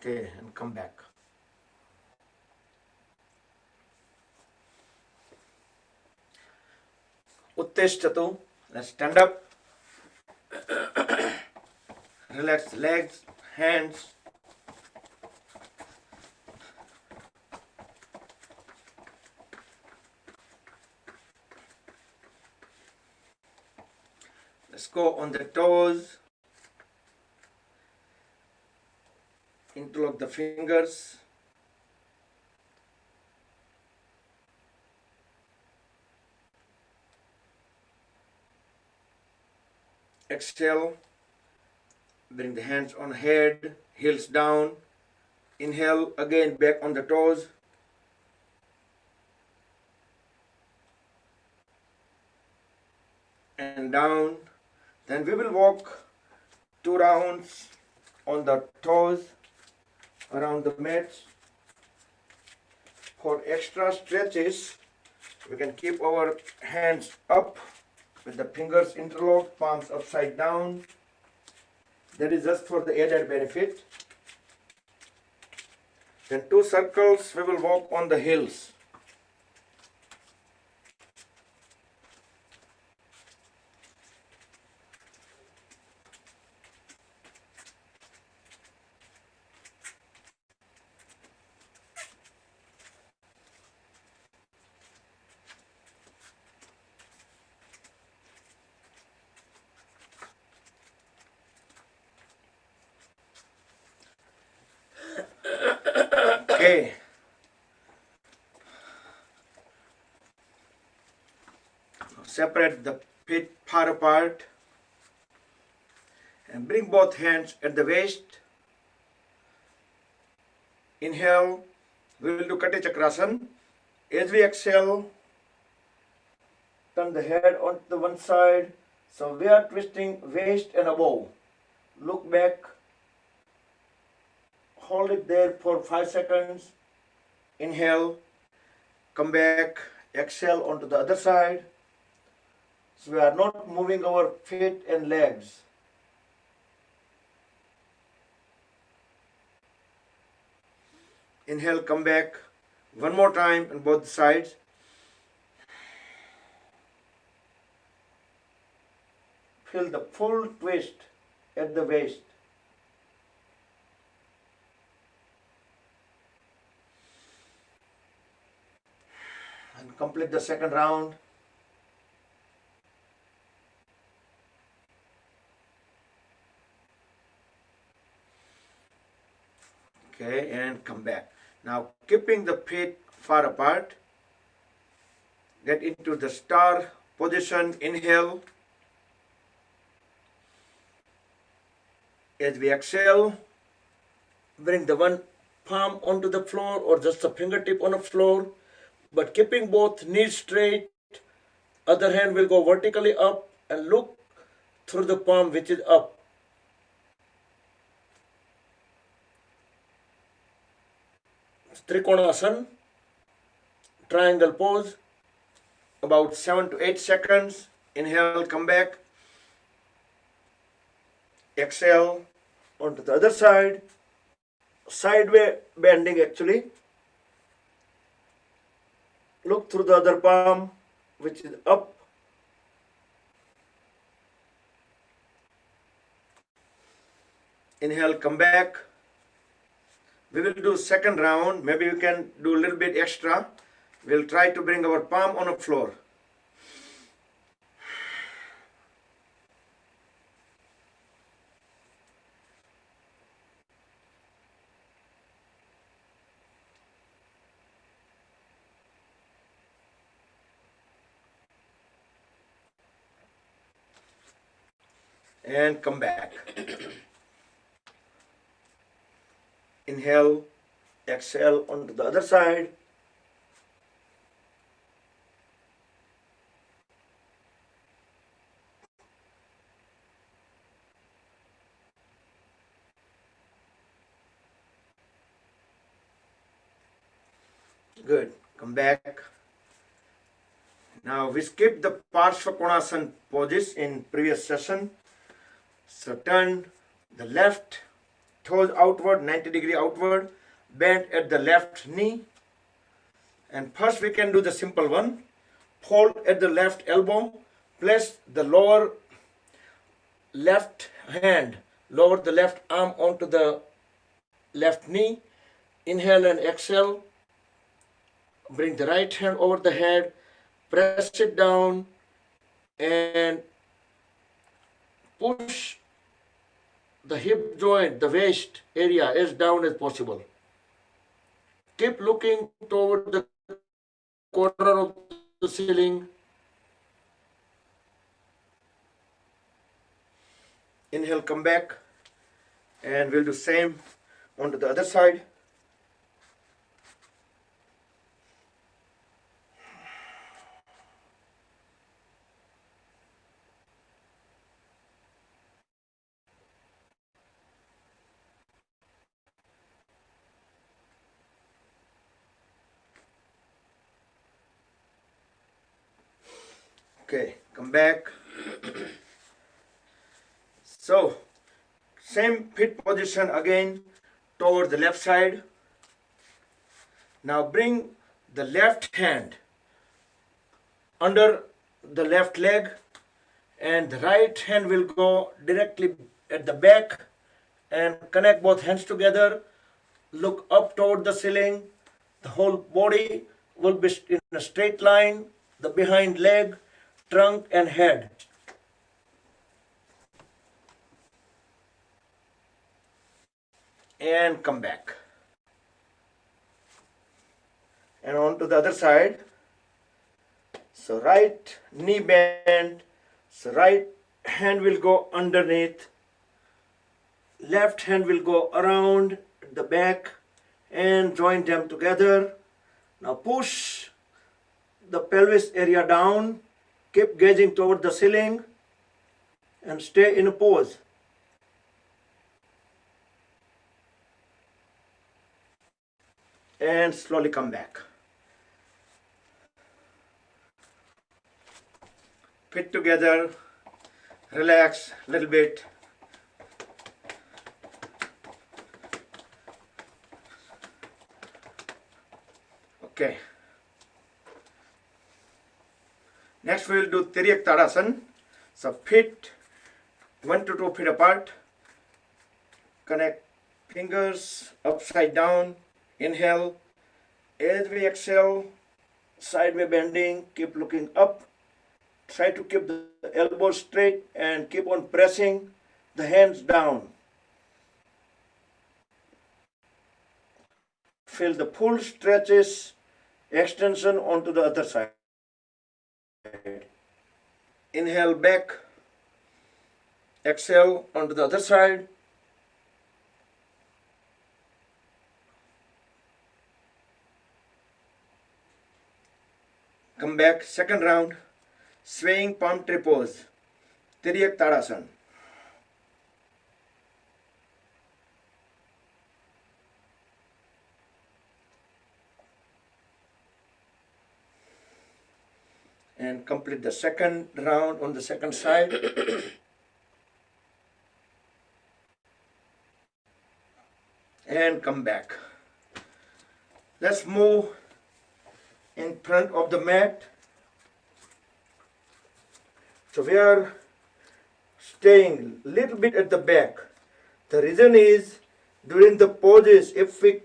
Okay, and come back. Uttishthatu. Let's stand up. Relax legs, hands. Let's go on the toes. Interlock the fingers. Exhale. Bring the hands on head, heels down. Inhale again, back on the toes. and down. Then we will walk 2 rounds on the toes around the mat. For extra stretches, we can keep our hands up with the fingers interlocked, palms upside down. That is just for the added benefit. Then 2 circles, we will walk on the heels. Okay. Separate the feet far apart and bring both hands at the waist. Inhale, we will do Kati Chakrasana. As we exhale, turn the head on the one side. So we are twisting waist and above. Look back. Hold it there for 5 seconds. Inhale, come back, exhale onto the other side. So we are not moving our feet and legs. Inhale, come back. One more time on both sides. Feel the full twist at the waist. And complete the second round. Okay, and come back. Now, keeping the feet far apart, get into the star position. Inhale. As we exhale, bring the one palm onto the floor or just a fingertip on the floor, but keeping both knees straight. Other hand will go vertically up and look through the palm which is up. Trikonasana, triangle pose, about 7 to 8 seconds. Inhale, come back. Exhale onto the other side. Sideway bending actually. Look through the other palm which is up. Inhale, come back. We will do second round. Maybe we can do a little bit extra. We'll try to bring our palm on the floor. And come back. Inhale, exhale onto the other side. Good. Come back. Now we skipped the Parshva Konasana poses in previous session. So turn the left toes outward, 90-degree outward, bend at the left knee. And first we can do the simple one. Fold at the left elbow, place the lower left hand, lower the left arm onto the left knee. Inhale and exhale. Bring the right hand over the head, press it down and push the hip joint, the waist area as down as possible. Keep looking toward the corner of the ceiling. Inhale, come back, and we'll do same onto the other side. Okay, come back. So, same feet position again toward the left side. Now bring the left hand under the left leg, and the right hand will go directly at the back and connect both hands together. Look up toward the ceiling. The whole body will be in a straight line. The behind leg, trunk, and head. And come back. And on to the other side. So right knee bend. So right hand will go underneath. Left hand will go around the back and join them together. Now push the pelvis area down. Keep gazing toward the ceiling and stay in a pose. And slowly come back. Fit together, relax a little bit. Okay. Next we will do Tiryak Tadasana. So feet 1 to 2 feet apart. Connect fingers upside down. Inhale. As we exhale, sideway bending, keep looking up. Try to keep the elbows straight and keep on pressing the hands down. Feel the full stretches, extension onto the other side. Inhale back. Exhale onto the other side. Come back, second round. Swaying palm tree pose. Tiryak Tadasana. And complete the second round on the second side. And come back. Let's move in front of the mat. So we are staying a little bit at the back. The reason is during the poses, if we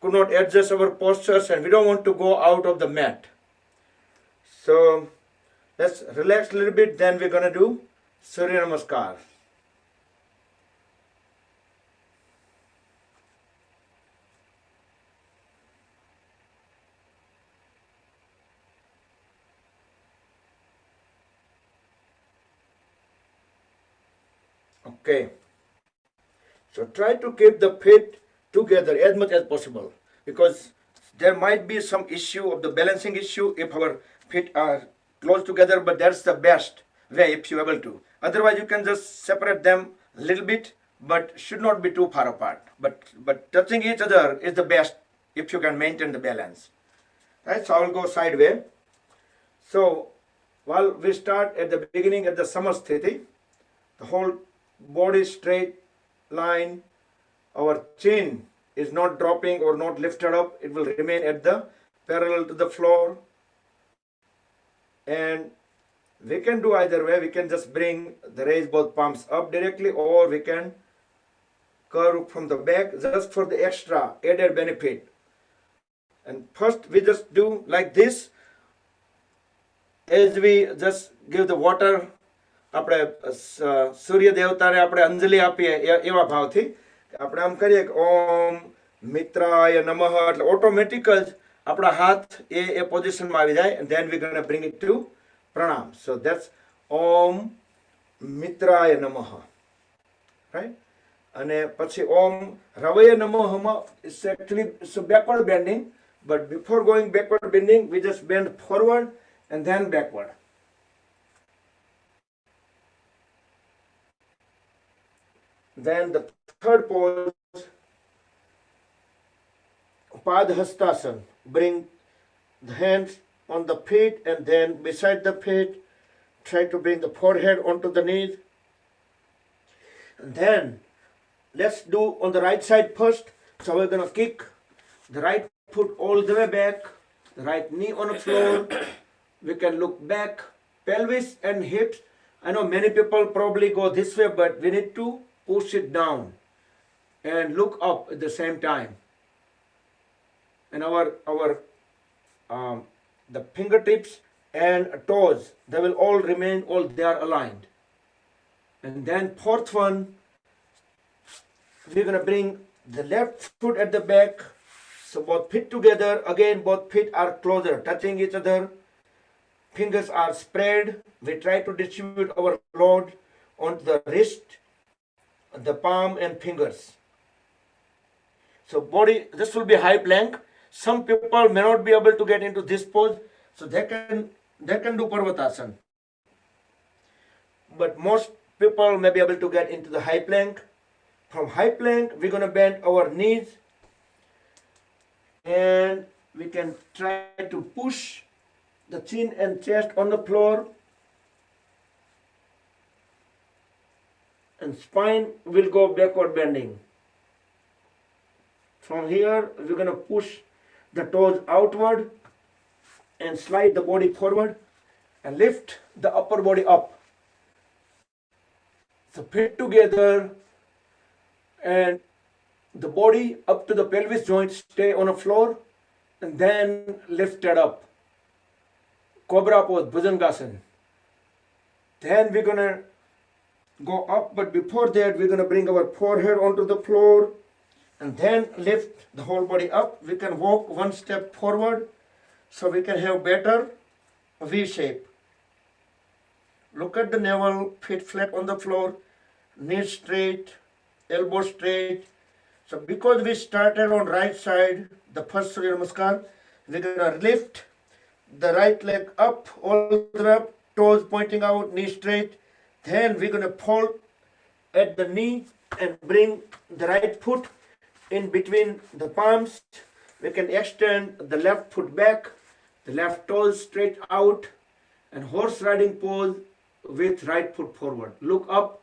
could not adjust our postures and we don't want to go out of the mat. So let's relax a little bit, then we're going to do Surya Namaskar. Okay. So try to keep the feet together as much as possible, because there might be some issue of the balancing issue if our feet are close together, but that's the best way if you're able to. Otherwise, you can just separate them a little bit, but should not be too far apart. But touching each other is the best if you can maintain the balance. Right, so I will go sideways. So while we start at the beginning at the Samasthiti, the whole body straight line, our chin is not dropping or not lifted up, it will remain at the parallel to the floor. And we can do either way. We can just raise both palms up directly, or we can curve from the back just for the extra added benefit. And first we just do like this. As we just give the water, આપણે સૂર્ય દેવતાને આપણે અંજલિ આપીએ એવા ભાવથી આપણે આમ કરીએ કે ઓમ મિત્રાય નમઃ, એટલે ઓટોમેટિક જ આપણા હાથ એ પોઝિશનમાં આવી જાય. and then we're going to bring it to pranam. So that's ઓમ મિત્રાય નમઃ, right? અને પછી ઓમ રવય નમઃમાં it's actually it's a backward bending, but before going backward bending we just bend forward and then backward. Then the third pose, Padhastasana. Bring the hands on the feet and then beside the feet try to bring the forehead onto the knees. And then let's do on the right side first. So we're going to kick the right foot all the way back, the right knee on the floor. We can look back, pelvis and hips. I know many people probably go this way, but we need to push it down and look up at the same time. And the fingertips and toes, they will all remain, they are aligned. And then fourth one, we're going to bring the left foot at the back. So both feet together. Again, both feet are closer, touching each other. Fingers are spread. We try to distribute our load onto the wrist, the palm and fingers. So body, this will be high plank. Some people may not be able to get into this pose, so they can do Parvatasana. But most people may be able to get into the high plank. From high plank, we're going to bend our knees and we can try to push the chin and chest on the floor, and spine will go backward bending. From here, we're going to push the toes outward and slide the body forward and lift the upper body up. So feet together and the body up to the pelvis joint, stay on the floor and then lift it up. Cobra pose, Bhujangasana. Then we're going to go up, but before that we're going to bring our forehead onto the floor and then lift the whole body up. We can walk one step forward so we can have better V shape. Look at the navel, feet flat on the floor, knees straight, elbow straight. So because we started on right side, the first Surya Namaskar, we're going to lift the right leg up, all the way up, toes pointing out, knee straight. Then we're going to fall at the knee and bring the right foot in between the palms. We can extend the left foot back, the left toes straight out, and horse riding pose with right foot forward. Look up,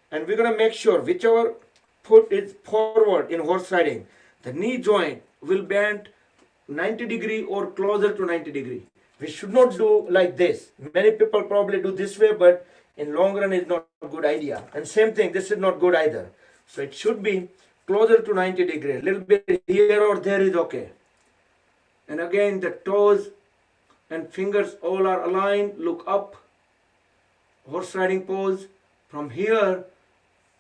and we're going to make sure whichever foot is forward in horse riding, the knee joint will bend 90 degree or closer to 90 degree. We should not do like this. Many people probably do this way, but in long run it's not a good idea. And same thing, this is not good either. So it should be closer to 90 degree. A little bit here or there is okay. And again, the toes and fingers all are aligned. Look up. Horse riding pose. From here,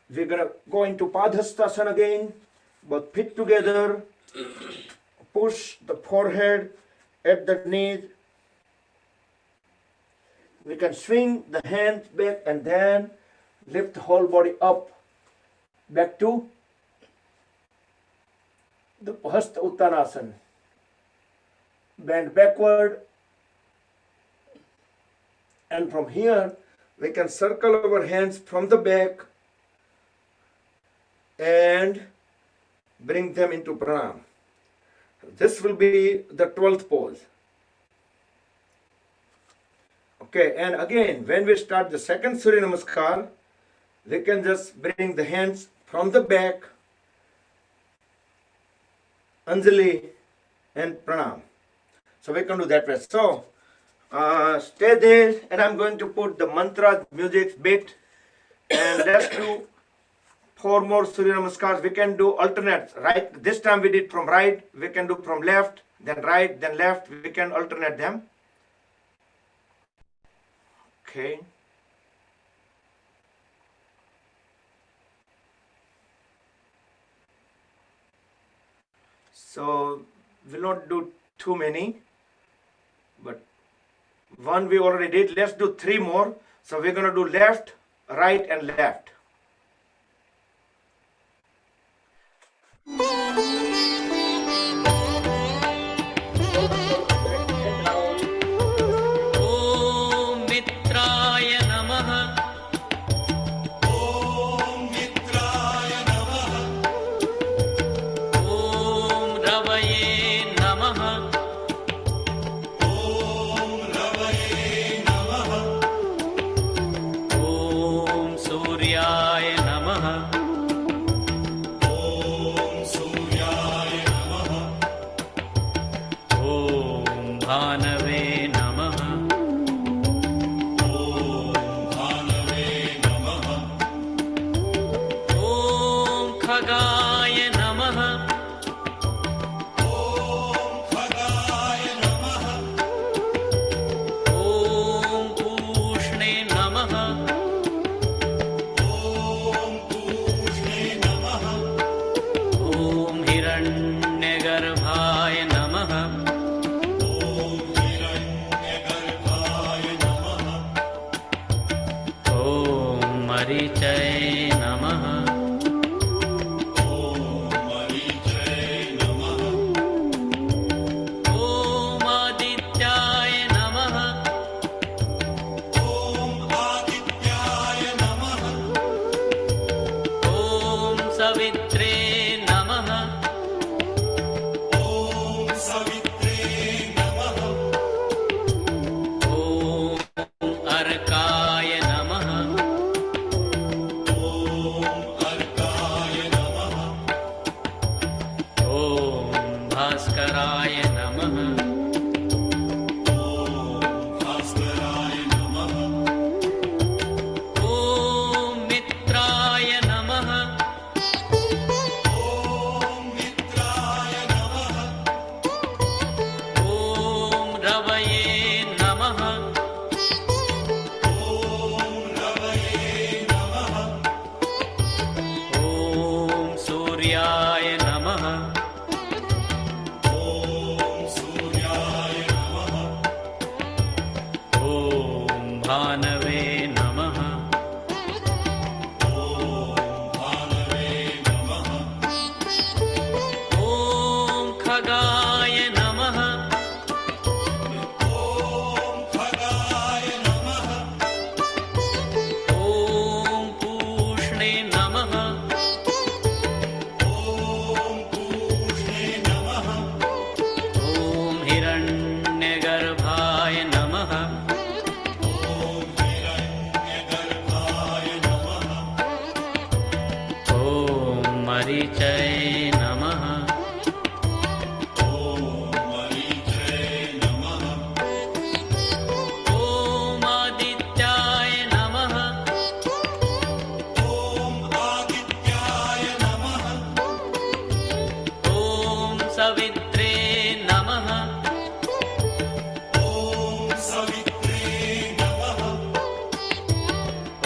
we're going to go into Padhastasana again. Both feet together. Push the forehead at the knees. We can swing the hands back and then lift the whole body up. Back to the Hasta Uttanasana. Bend backward. And from here, we can circle our hands from the back and bring them into pranam. This will be the 12th pose. Okay, and again, when we start the second Surya Namaskar, we can just bring the hands from the back, Anjali and pranam. So we can do that way. So, stay there, and I'm going to put the mantra music bit, and let's do 4 more Surya Namaskars. We can do alternate, right? This time we did from right, we can do from left, then right, then left. We can alternate them. Okay. So, we'll not do too many, but one we already did. Let's do 3 more. So, we're going to do left, right, and left. मरीचये नमः। ॐ आदित्याय नमः। ॐ सवित्रे नमः। ॐ अर्काय नमः। ॐ भास्कराय नमः। ॐ मित्राय नमः। ॐ रवये नमः। ॐ सूर्याय नमः। ॐ भानवे नमः। ॐ खगाय नमः। ॐ पूष्णे नमः। ॐ हिरण्यगर्भाय नमः। ॐ मरीचये नमः। ॐ आदित्याय नमः। ॐ सवित्रे नमः।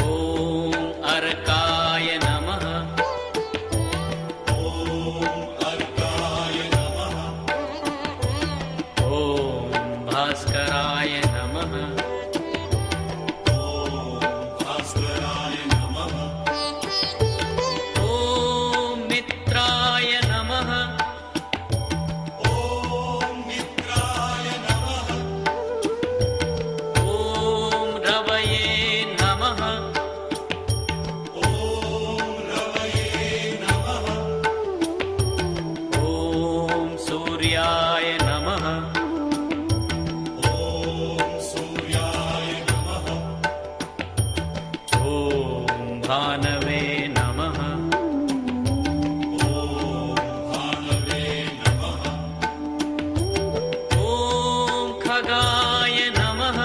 ॐ अर्काय नमः। ॐ भास्कराय नमः। ॐ मित्राय नमः। ॐ रवये नमः। ॐ सूर्याय नमः। ॐ भानवे नमः। ॐ खगाय नमः।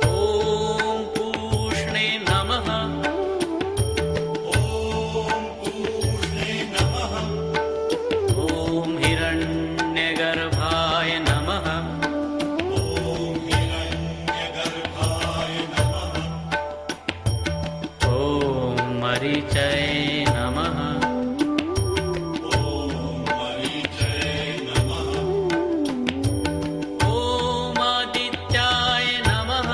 ॐ पूष्णे नमः। ॐ हिरण्यगर्भाय नमः। ॐ मरीचये नमः। ॐ आदित्याय नमः।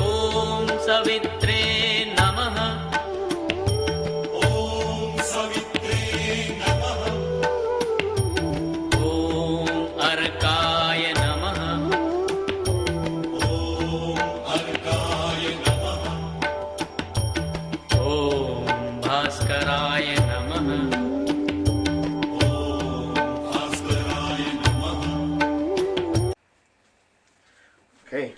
ॐ सवित्रे नमः। ॐ अर्काय नमः। ॐ भास्कराय नमः। Okay.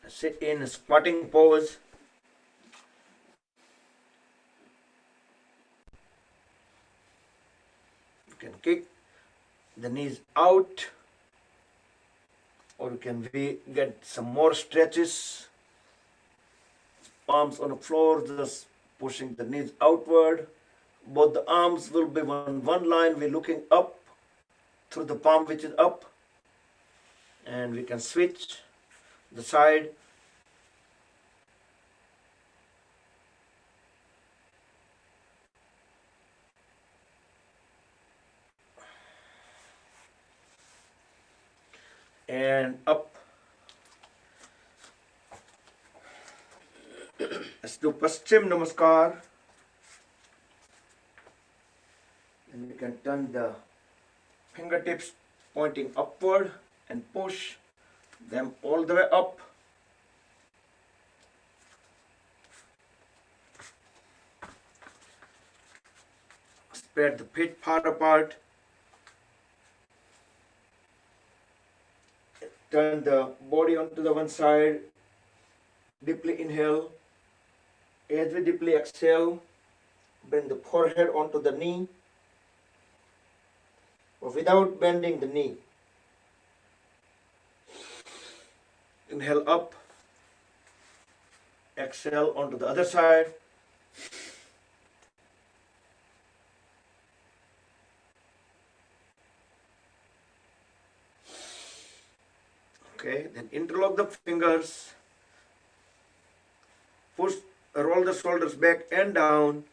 Sit in squatting pose. You can kick the knees out, or you can get some more stretches. Palms on the floor, just pushing the knees outward. Both the arms will be on one line. We're looking up through the palm, which is up. And we can switch the side. and up. Let's do Paschim Namaskar. And you can turn the fingertips pointing upward and push them all the way up. Spread the feet far apart. Turn the body onto the one side. Deeply inhale. As we deeply exhale, bring the forehead onto the knee, or without bending the knee. Inhale up. Exhale onto the other side. Okay, then interlock the fingers. Roll the shoulders back and down.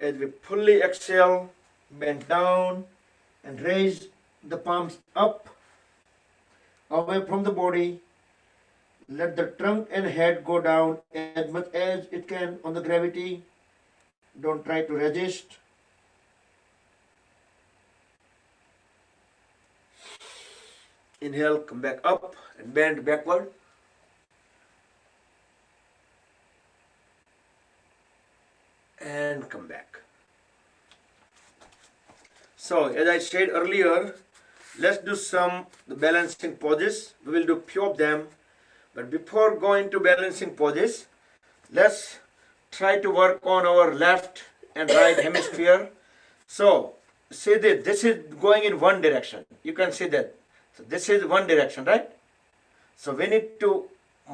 As we fully exhale, bend down and raise the palms up, away from the body. Let the trunk and head go down as much as it can on the gravity. Don't try to resist. Inhale, come back up and bend backward. And come back. So, as I said earlier, let's do some balancing poses. We will do few of them. But before going to balancing poses, let's try to work on our left and right hemisphere. So, see that this is going in one direction. You can see that. So, this is one direction, right? So, we need to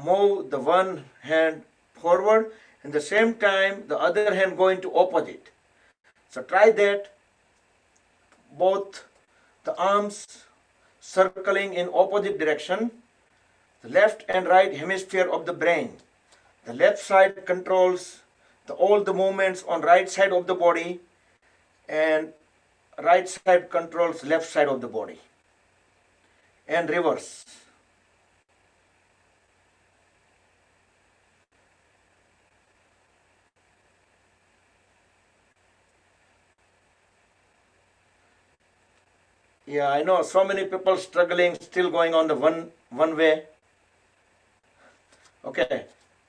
move the one hand forward. At the same time, the other hand going to opposite. So try that. Both the arms circling in opposite direction. The left and right hemisphere of the brain. The left side controls all the movements on right side of the body, and right side controls left side of the body. And reverse. Yeah, I know so many people struggling, still going on the one way. Okay,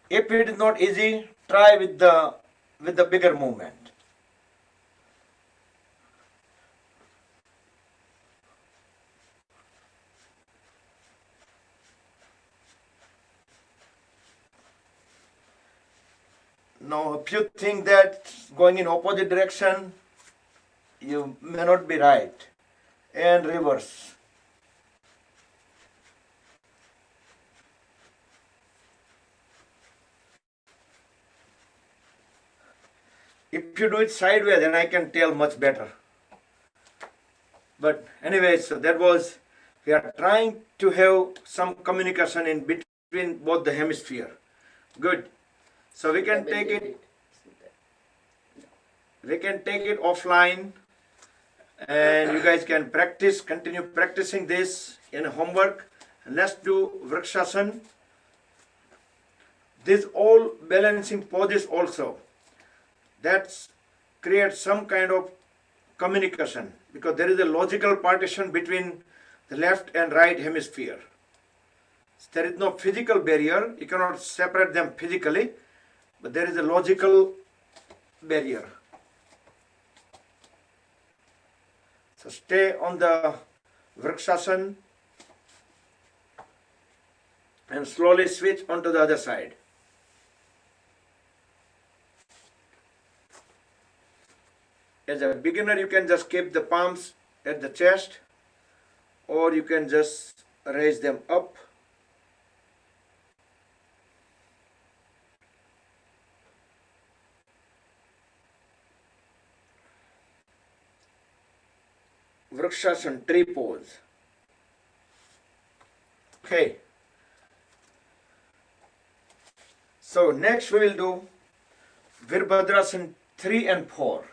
if it is not easy, try with the bigger movement. Now, if you think that going in opposite direction, you may not be right. And reverse. If you do it sideways, then I can tell much better. But anyway, so that was, we are trying to have some communication in between both the hemisphere. Good. So we can take it offline, and you guys can continue practicing this in homework. And let's do Vrikshasana. These all balancing poses also. That creates some kind of communication, because there is a logical partition between the left and right hemisphere. There is no physical barrier. You cannot separate them physically, but there is a logical barrier. So stay on the Vrikshasana and slowly switch onto the other side. As a beginner, you can just keep the palms at the chest, or you can just raise them up. Vrikshasana, tree pose. Okay. So next we will do Virbhadrasana 3 and 4.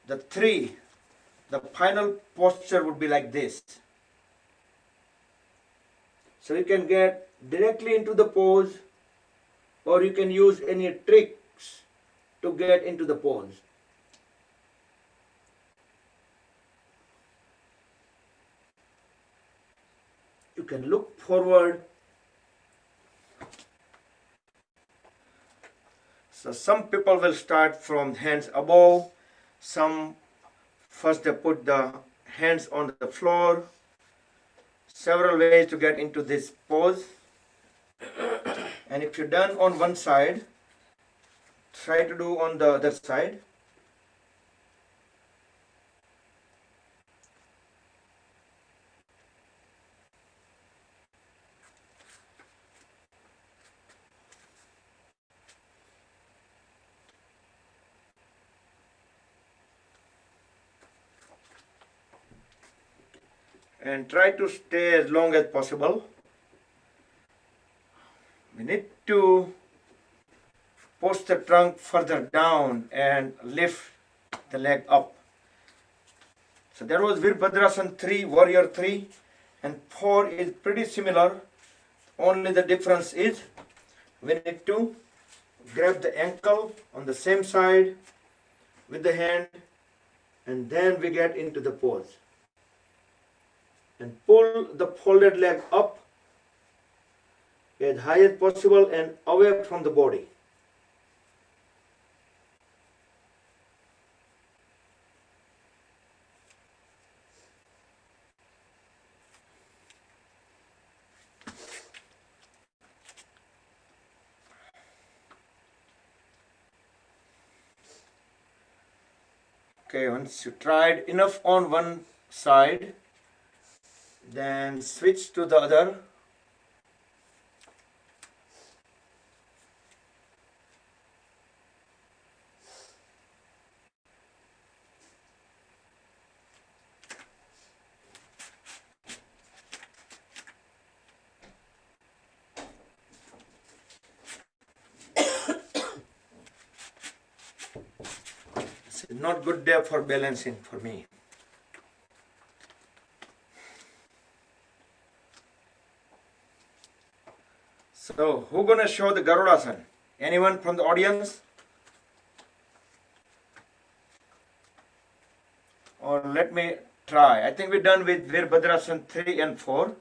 The 3 the final posture would be like this. So you can get directly into the pose, or you can use any tricks to get into the pose. You can look forward. So some people will start from hands above. Some first they put the hands on the floor. Several ways to get into this pose. And if you're done on one side, try to do on the other side. And try to stay as long as possible. We need to push the trunk further down and lift the leg up. So that was Virabhadrasana 3, Warrior 3, and 4 is pretty similar. Only the difference is we need to grab the ankle on the same side with the hand, and then we get into the pose. And pull the folded leg up as high as possible and away from the body. Okay, once you tried enough on one side, then switch to the other. It's not good day for balancing for me. So, who gonna show the Garudasana? Anyone from the audience? Or let me try. I think we're done with Virabhadrasana 3 and 4.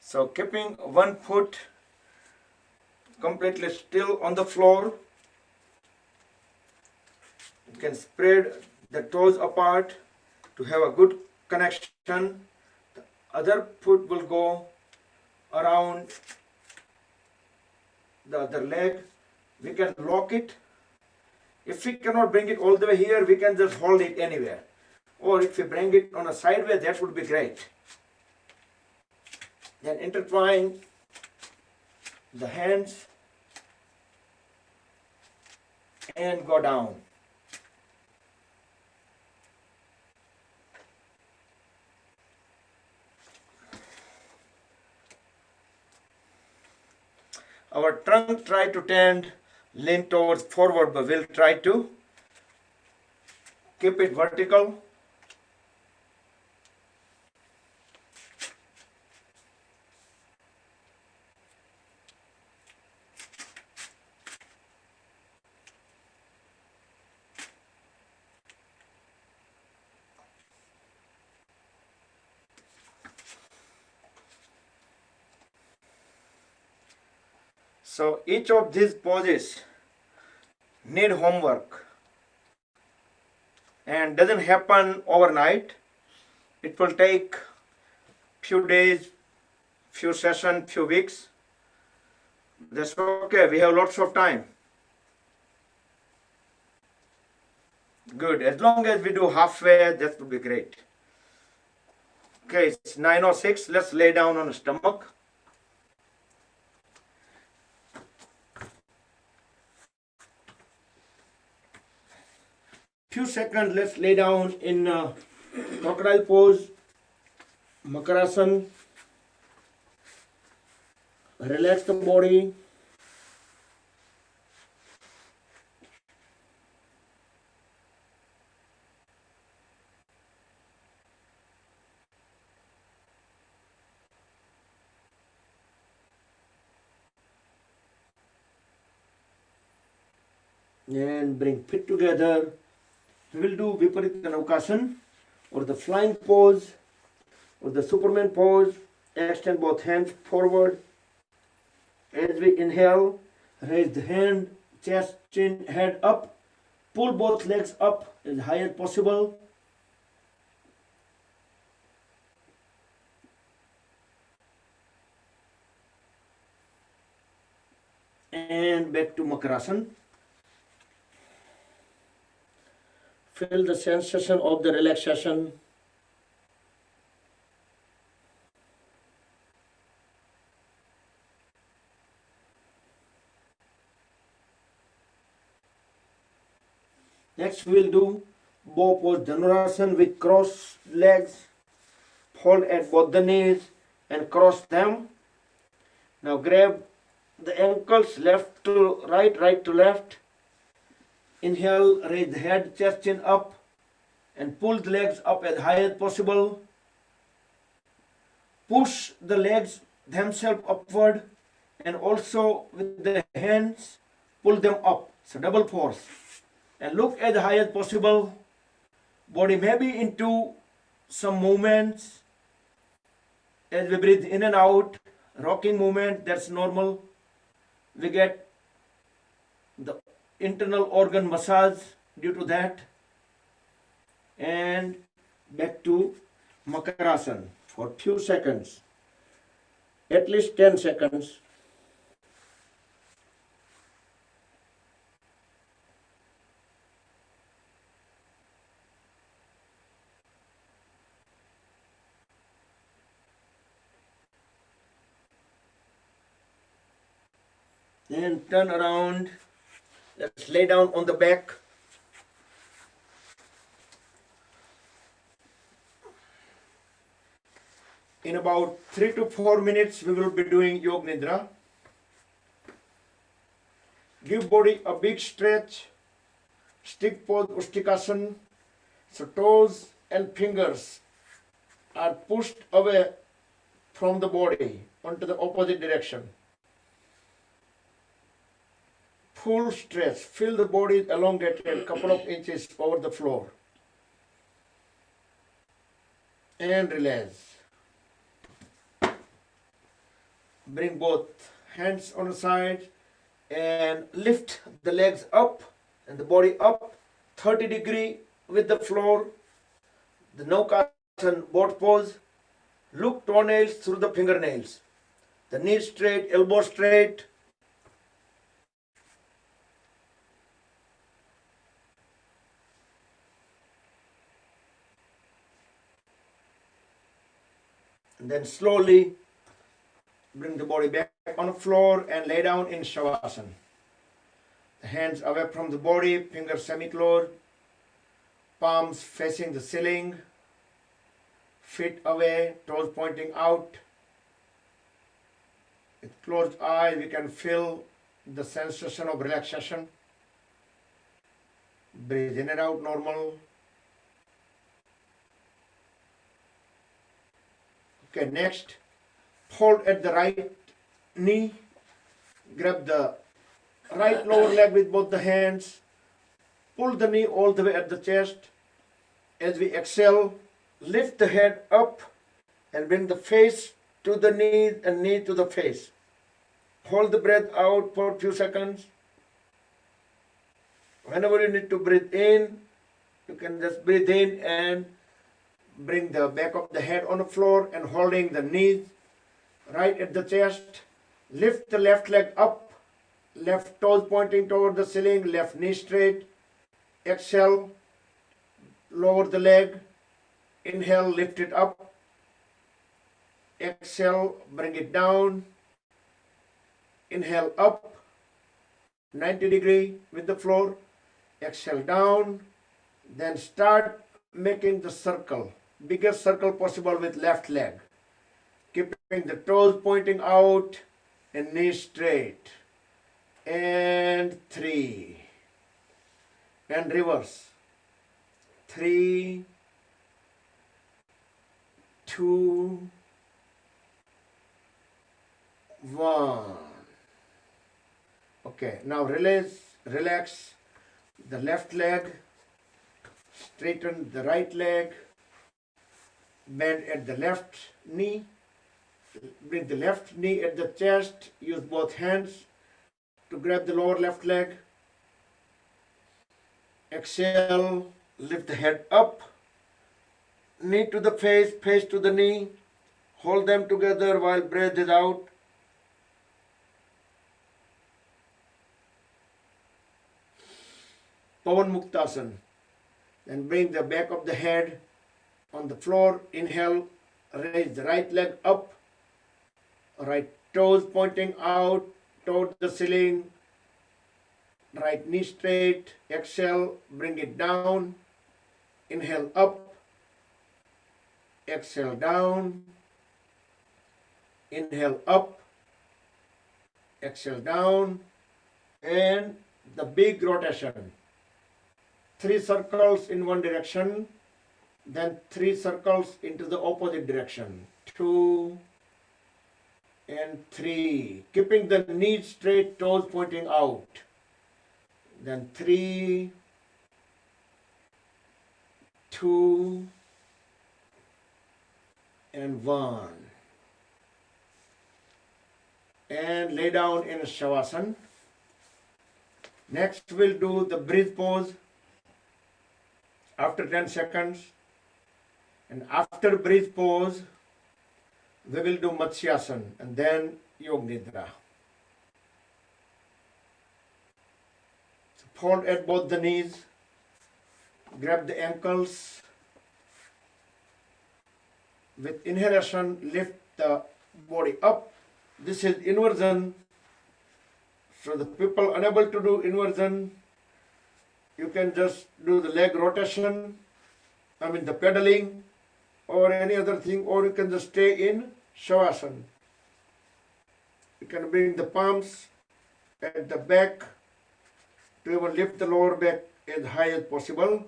So, keeping one foot completely still on the floor. You can spread the toes apart to have a good connection. The other foot will go around the other leg. We can lock it. If we cannot bring it all the way here, we can just hold it anywhere. Or if we bring it on a sideways, that would be great. Then intertwine the hands and go down. Our trunk try to tend, lean towards forward, but we'll try to keep it vertical. So each of these poses need homework and doesn't happen overnight. It will take few days, few sessions, few weeks. That's okay, we have lots of time. Good, as long as we do halfway, that would be great. Okay, it's 9:06, let's lay down on the stomach. Few seconds, let's lay down in crocodile pose, Makarasana. Relax the body. And bring feet together. We will do Viparita Navkasan, or the flying pose, or the Superman pose. Extend both hands forward. As we inhale, raise the hand, chest, chin, head up. Pull both legs up as high as possible. And back to Makarasana. Feel the sensation of the relaxation. Next we'll do bow pose Dhanurasana with cross legs. Hold at both the knees and cross them. Now grab the ankles left to right, right to left. Inhale, raise the head, chest, chin up, and pull the legs up as high as possible. Push the legs themselves upward, and also with the hands, pull them up. So double force. And look as high as possible. Body may be into some movements as we breathe in and out. Rocking movement, that's normal. We get the internal organ massage due to that. And back to Makarasana for few seconds, at least 10 seconds. Then turn around. Let's lay down on the back. In about 3 to 4 minutes, we will be doing Yoga Nidra. Give body a big stretch. Stick pose Ustikasana. So toes and fingers are pushed away from the body onto the opposite direction. Full stretch. Feel the body elongated a couple of inches over the floor. And relax. Bring both hands on the side and lift the legs up and the body up 30 degree with the floor. The Naukasana boat pose. Look toenails through the fingernails. The knees straight, elbow straight. And then slowly bring the body back on the floor and lay down in Shavasana. The hands away from the body, fingers semi-closed, palms facing the ceiling, feet away, toes pointing out. With closed eyes, we can feel the sensation of relaxation. Breathe in and out normal. Okay, next, hold at the right knee, grab the right lower leg with both the hands, pull the knee all the way at the chest. As we exhale, lift the head up and bring the face to the knee and knee to the face. Hold the breath out for a few seconds. Whenever you need to breathe in, you can just breathe in and bring the back of the head on the floor and holding the knees right at the chest. Lift the left leg up, left toes pointing toward the ceiling, left knee straight. Exhale, lower the leg. Inhale, lift it up. Exhale, bring it down. Inhale up, 90 degree with the floor. Exhale down. Then start making the circle, biggest circle possible with left leg. Keeping the toes pointing out and knees straight. And 3. And reverse. 3, 2, 1. Okay, now relax. the left leg, straighten the right leg, bend at the left knee, bring the left knee at the chest, use both hands to grab the lower left leg. Exhale, lift the head up, knee to the face, face to the knee. Hold them together while breath is out. Pavan Muktasana. Then bring the back of the head on the floor. Inhale, raise the right leg up, right toes pointing out toward the ceiling, right knee straight. Exhale, bring it down. Inhale up, exhale down. Inhale up, exhale down, and the big rotation. 3 circles in one direction, then 3 circles into the opposite direction. 2 and 3. Keeping the knees straight, toes pointing out. Then 3, 2, and 1. And lay down in Shavasana. Next we'll do the breathe pose after 10 seconds. And after breathe pose, we will do Matsyasana and then Yoga Nidra. So fold at both the knees, grab the ankles. With inhalation, lift the body up. This is inversion. So the people unable to do inversion, you can just do the leg rotation, the pedaling or any other thing, or you can just stay in Shavasana. You can bring the palms at the back to even lift the lower back as high as possible.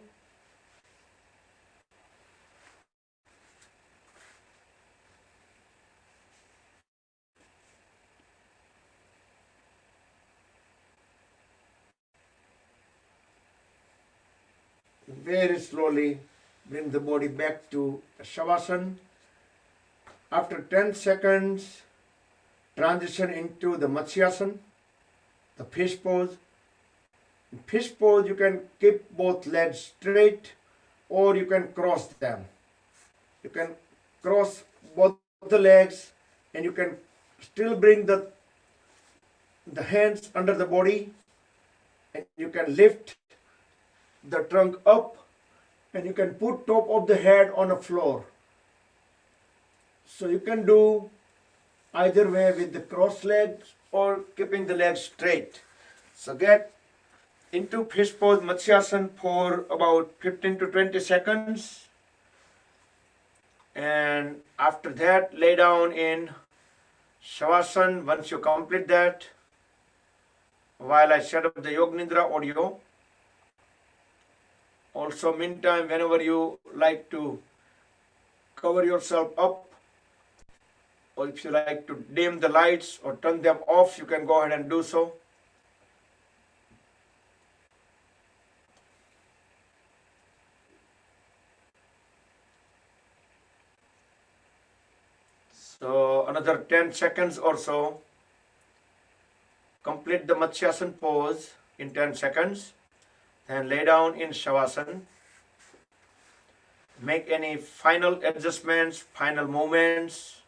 Very slowly bring the body back to Shavasana. After 10 seconds, transition into the Matsyasana, the fish pose. In fish pose, you can keep both legs straight or you can cross them. You can cross both the legs and you can still bring the hands under the body, and you can lift the trunk up and you can put top of the head on the floor. So you can do either way with the cross legs or keeping the legs straight. So get into fish pose Matsyasana for about 15 to 20 seconds. And after that, lay down in Shavasana once you complete that, while I set up the Yoga Nidra audio. Also, meantime, whenever you like to cover yourself up, or if you like to dim the lights or turn them off, you can go ahead and do so. So another 10 seconds or so. Complete the Matsyasana pose in 10 seconds. Then lay down in Shavasana. Make any final adjustments, final movements.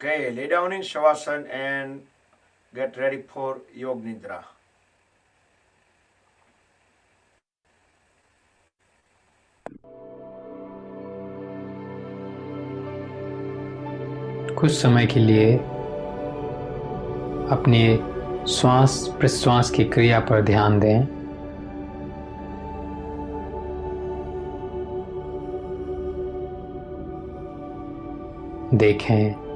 Okay, lay down in Shavasana and get ready for Yoga Nidra. कुछ समय के लिए अपने श्वास प्रश्वास की क्रिया पर ध्यान दें। देखें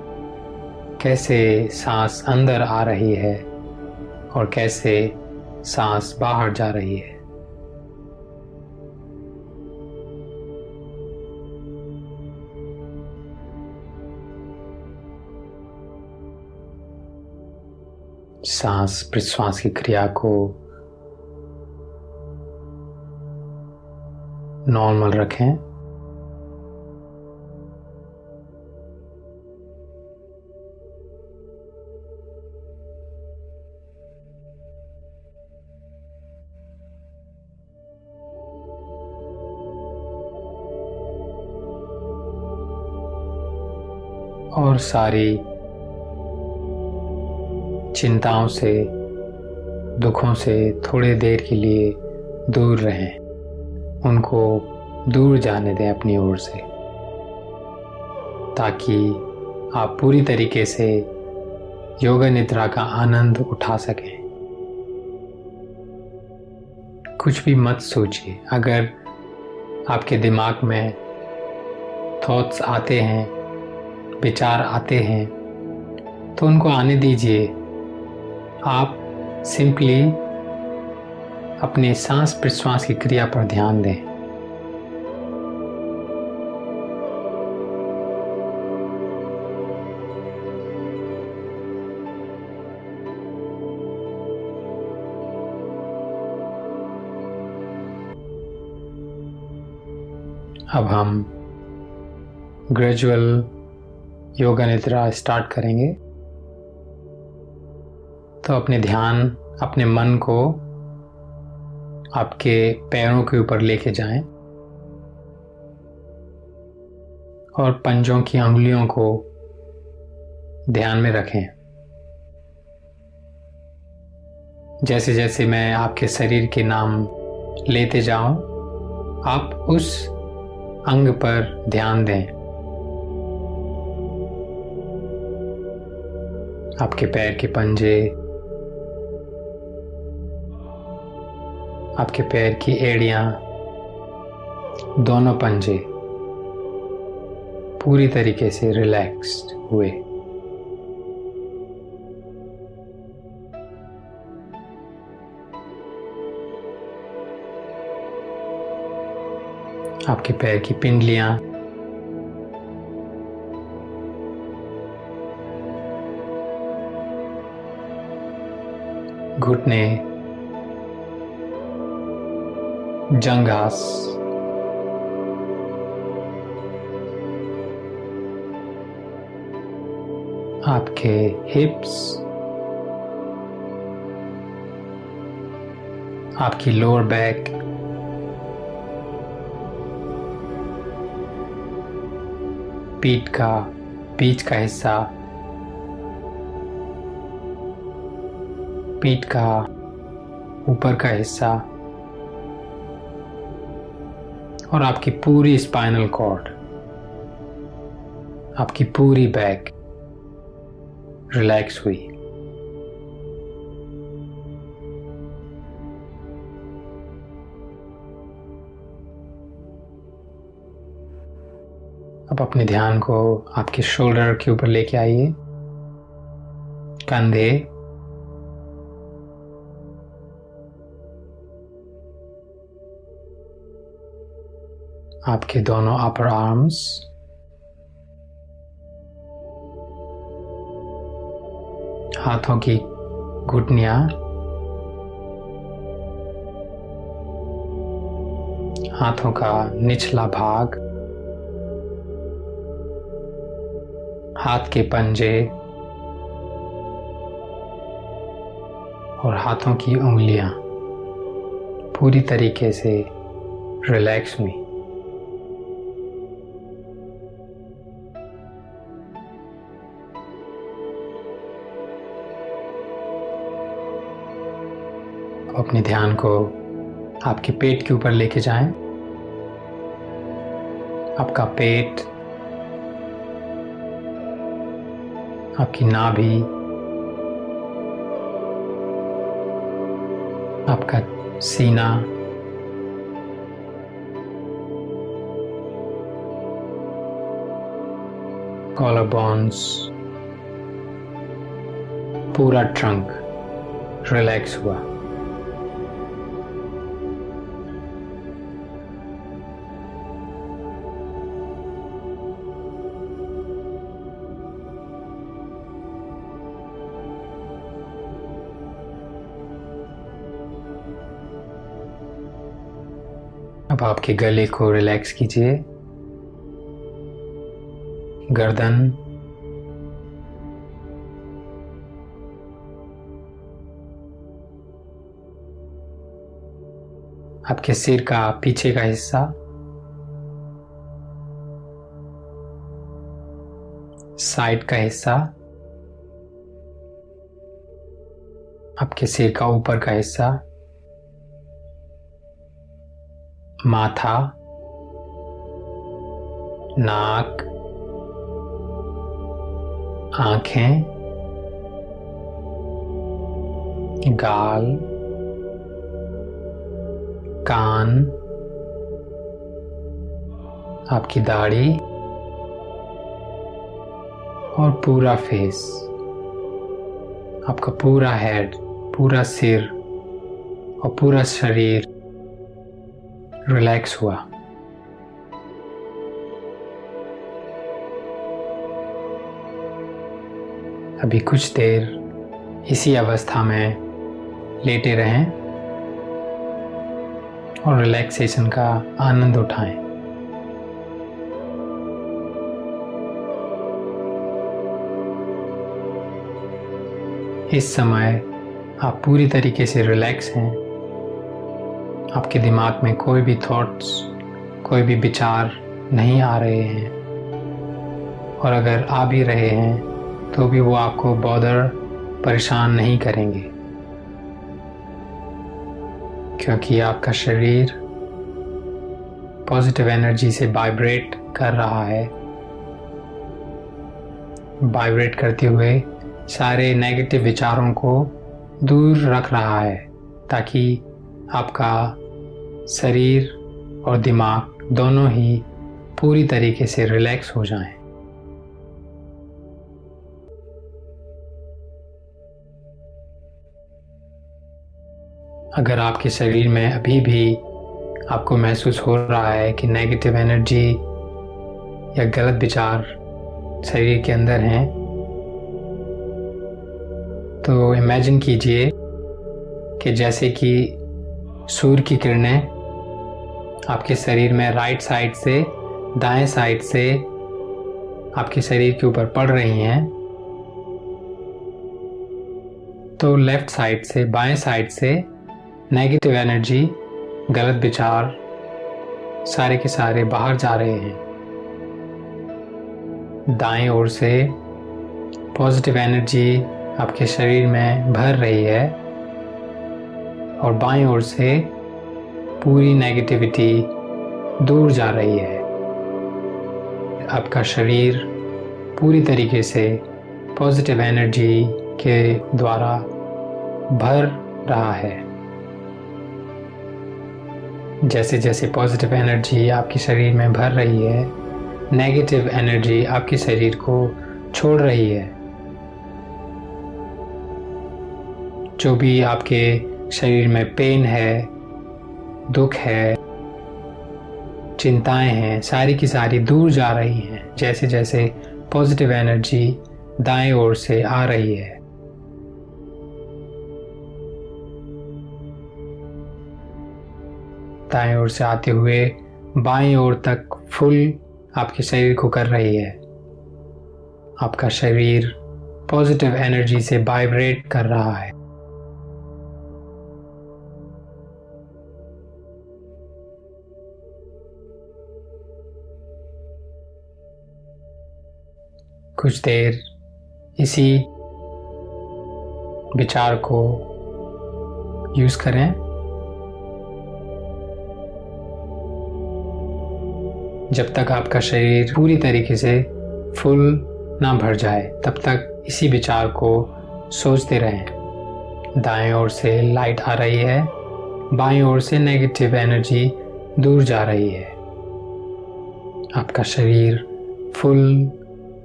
कैसे सांस अंदर आ रही है और कैसे सांस बाहर जा रही है। सांस प्रश्वास की क्रिया को नॉर्मल रखें। और सारी चिंताओं से, दुखों से थोड़ी देर के लिए दूर रहें। उनको दूर जाने दें अपनी ओर से, ताकि आप पूरी तरीके से योगा निद्रा का आनंद उठा सकें। कुछ भी मत सोचिए। अगर आपके दिमाग में थॉट्स आते हैं, विचार आते हैं, तो उनको आने दीजिए। आप सिंपली अपने सांस प्रश्वास की क्रिया पर ध्यान दें। अब हम ग्रेजुअल योगा निद्रा स्टार्ट करेंगे। तो अपने ध्यान, अपने मन को आपके पैरों के ऊपर लेके जाएं और पंजों की अंगुलियों को ध्यान में रखें। जैसे जैसे मैं आपके शरीर के नाम लेते जाऊं, आप उस अंग पर ध्यान दें। आपके पैर के पंजे, आपके पैर की एड़ियां, दोनों पंजे पूरी तरीके से रिलैक्स्ड हुए। आपके पैर की पिंडलियां, घुटने, जंघास, आपके हिप्स, आपकी लोअर बैक, पीठ का बीच का हिस्सा, पीठ का ऊपर का हिस्सा और आपकी पूरी स्पाइनल कॉर्ड, आपकी पूरी बैक रिलैक्स हुई। अब अपने ध्यान को आपके शोल्डर के ऊपर लेके आइए। कंधे, आपके दोनों अपर आर्म्स, हाथों की घुटनियां, हाथों का निचला भाग, हाथ के पंजे और हाथों की उंगलियां पूरी तरीके से रिलैक्स हुई। अपने ध्यान को आपके पेट के ऊपर लेके जाएं। आपका पेट, आपकी नाभि, आपका सीना, कॉलर बोन्स, पूरा ट्रंक रिलैक्स हुआ। अब आपके गले को रिलैक्स कीजिए, गर्दन, आपके सिर का पीछे का हिस्सा, साइड का हिस्सा, आपके सिर का ऊपर का हिस्सा, माथा, नाक, आंखें, गाल, कान, आपकी दाढ़ी और पूरा फेस, आपका पूरा हेड, पूरा सिर और पूरा शरीर रिलैक्स हुआ। अभी कुछ देर इसी अवस्था में लेटे रहें और रिलैक्सेशन का आनंद उठाएं। इस समय आप पूरी तरीके से रिलैक्स हैं। आपके दिमाग में कोई भी थॉट्स, कोई भी विचार नहीं आ रहे हैं, और अगर आ भी रहे हैं तो भी वो आपको परेशान नहीं करेंगे, क्योंकि आपका शरीर पॉजिटिव एनर्जी से वाइब्रेट कर रहा है। वाइब्रेट करते हुए सारे नेगेटिव विचारों को दूर रख रहा है, ताकि आपका शरीर और दिमाग दोनों ही पूरी तरीके से रिलैक्स हो जाएं। अगर आपके शरीर में अभी भी आपको महसूस हो रहा है कि नेगेटिव एनर्जी या गलत विचार शरीर के अंदर हैं, तो इमेजिन कीजिए कि जैसे कि सूर्य की किरणें आपके शरीर में राइट साइड से दाएं साइड से आपके शरीर के ऊपर पड़ रही हैं, तो लेफ्ट साइड से, बाएं साइड से नेगेटिव एनर्जी, गलत विचार सारे के सारे बाहर जा रहे हैं। दाएं ओर से पॉजिटिव एनर्जी आपके शरीर में भर रही है और बाएं ओर से पूरी नेगेटिविटी दूर जा रही है। आपका शरीर पूरी तरीके से पॉजिटिव एनर्जी के द्वारा भर रहा है। जैसे जैसे पॉजिटिव एनर्जी आपके शरीर में भर रही है, नेगेटिव एनर्जी आपके शरीर को छोड़ रही है। जो भी आपके शरीर में पेन है, दुख है, चिंताएं हैं, सारी की सारी दूर जा रही हैं, जैसे जैसे पॉजिटिव एनर्जी दाएं ओर से आ रही है। दाएं ओर से आते हुए बाएं ओर तक फुल आपके शरीर को कर रही है। आपका शरीर पॉजिटिव एनर्जी से वाइब्रेट कर रहा है। कुछ देर इसी विचार को यूज करें। जब तक आपका शरीर पूरी तरीके से फुल ना भर जाए, तब तक इसी विचार को सोचते रहें। दाएं ओर से लाइट आ रही है, बाएं ओर से नेगेटिव एनर्जी दूर जा रही है। आपका शरीर फुल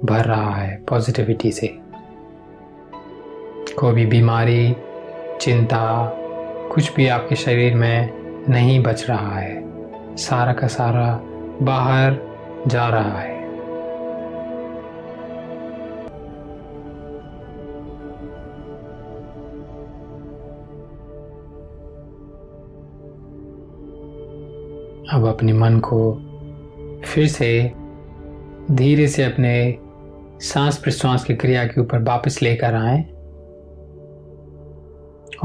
भर रहा है पॉजिटिविटी से। कोई भी बीमारी, चिंता, कुछ भी आपके शरीर में नहीं बच रहा है। सारा का सारा बाहर जा रहा है। अब अपने मन को फिर से धीरे से अपने सांस प्रश्वास की क्रिया के ऊपर वापस लेकर आएं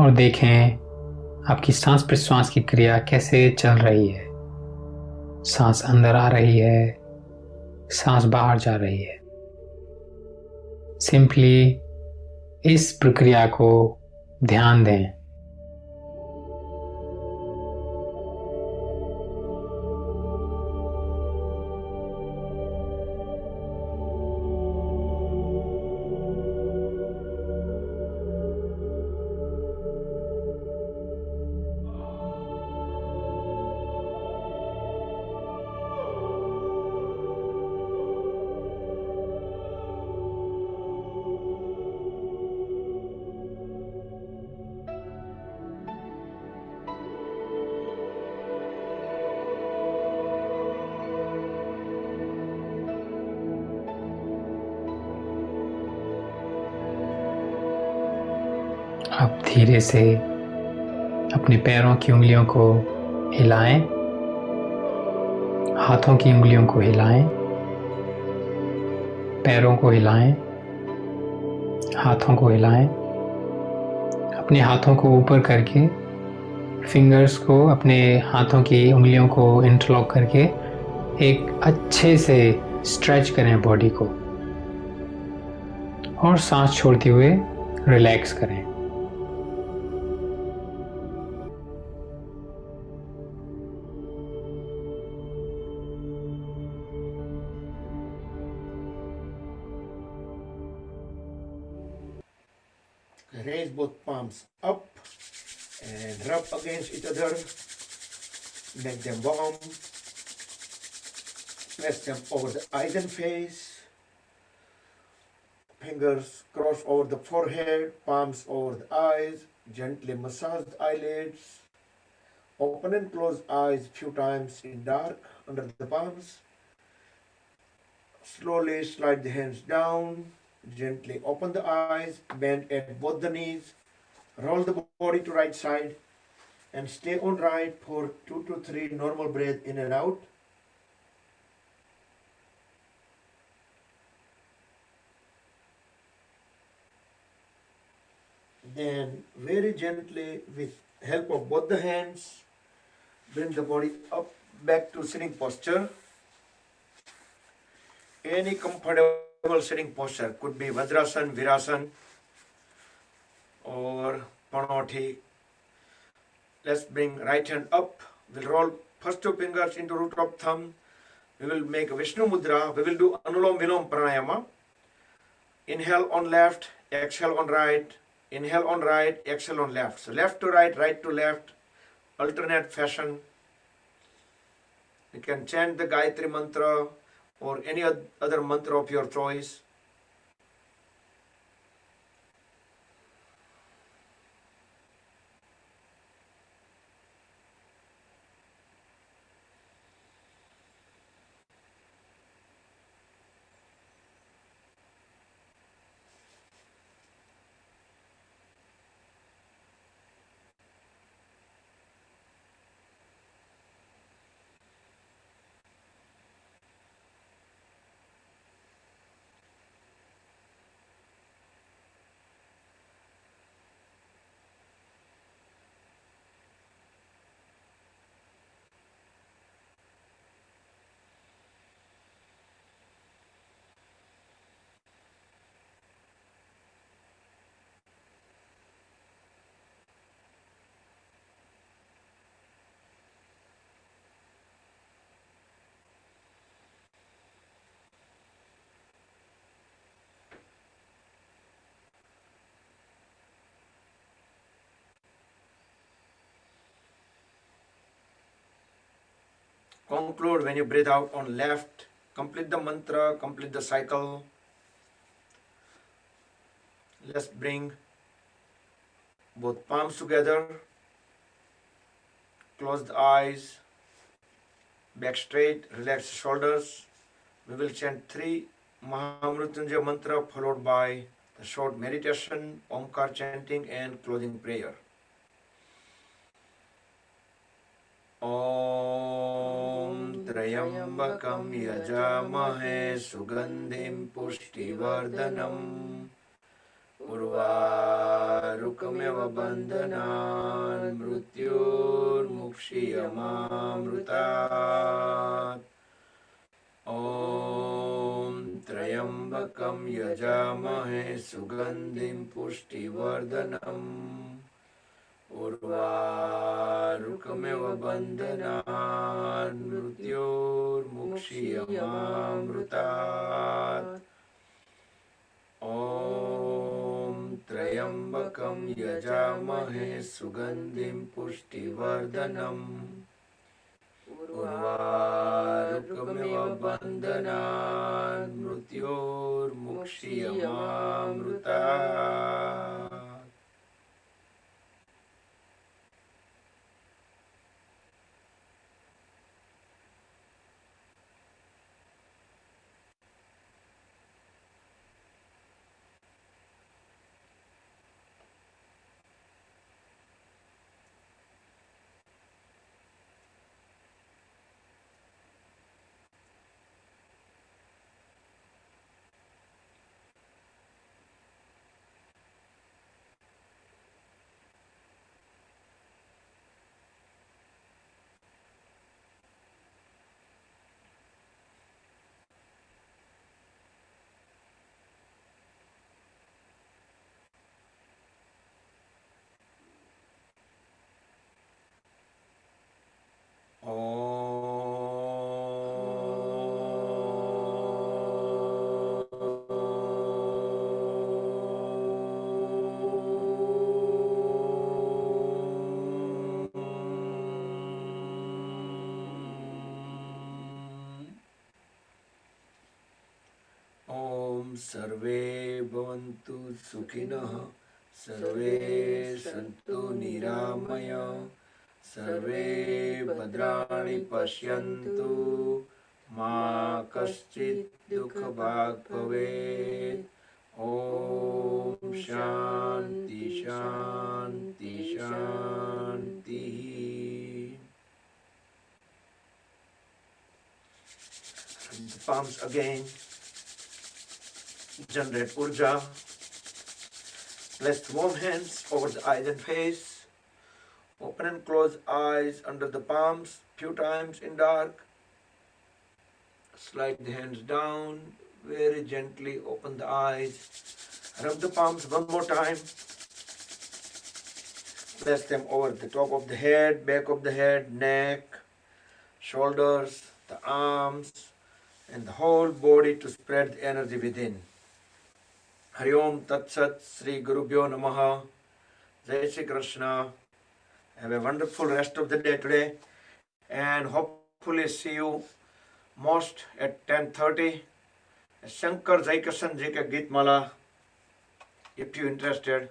और देखें आपकी सांस प्रश्वास की क्रिया कैसे चल रही है। सांस अंदर आ रही है, सांस बाहर जा रही है। सिंपली इस प्रक्रिया को ध्यान दें। अब धीरे से अपने पैरों की उंगलियों को हिलाएं, हाथों की उंगलियों को हिलाएं, पैरों को हिलाएं, हाथों को हिलाएं। अपने हाथों को ऊपर करके फिंगर्स को, अपने हाथों की उंगलियों को इंटरलॉक करके एक अच्छे से स्ट्रेच करें बॉडी को और सांस छोड़ते हुए रिलैक्स करें। Raise both palms up and rub against each other. Make them warm. Press them over the eyes and face. Fingers cross over the forehead, palms over the eyes. Gently massage the eyelids. Open and close eyes few times in dark under the palms. Slowly slide the hands down. Gently open the eyes, bend at both the knees, roll the body to right side and stay on right for 2 to 3 normal breath in and out. Then very gently with help of both the hands, bring the body up back to sitting posture. Any comfortable sitting posture, could be Vajrasan, Virasana or Panoti. Let's bring right hand up. We'll roll first 2 fingers into root of thumb. We will make Vishnu Mudra. We will do Anulom Vilom Pranayama. Inhale on left, exhale on right. Inhale on right, exhale on left. So left to right to left, alternate fashion. You can chant the Gayatri mantra or any other mantra of your choice. Conclude when you breathe out on left. Complete the mantra, complete the cycle. Let's bring both palms together, close the eyes, back straight, relax the shoulders. We will chant 3 Mahamrutyunjaya mantra followed by the short meditation, Omkar chanting and closing prayer. Om Trayambakam Yajamahe Sugandhim Pushtivardhanam Urvarukamiva Bandhanan Mrutyur Mukshiyamamrutat. Om Trayambakam Yajamahe Sugandhim Pushtivardhanam Urvarukamiva Bandhanan Mrutyur Mukshiyamamrutat. Om Trayambakam Yajamahe Sugandhim Pushtivardhanam Urvarukamiva Bandhanan Mrutyur Mukshiyamamrutat. Sarve bhavantu sukhinah, sarve santu niramaya, sarve bhadrani pashyantu, ma kaschit dukha bhag bhavet. Om Shanti Shanti Shanti. And the palms again. Generate Urja. Place the warm hands over the eyes and face. Open and close eyes under the palms few times in dark. Slide the hands down. Very gently open the eyes. Rub the palms one more time. Place them over the top of the head, back of the head, neck, shoulders, the arms, and the whole body to spread the energy within. Hari Om Tat Sat Sri Gurubhyo Namaha. Jai Shri Krishna. Have a wonderful rest of the day today, and hopefully see you most at 10:30. Shankar Jaikishan Ji ka Geet Mala, if you interested.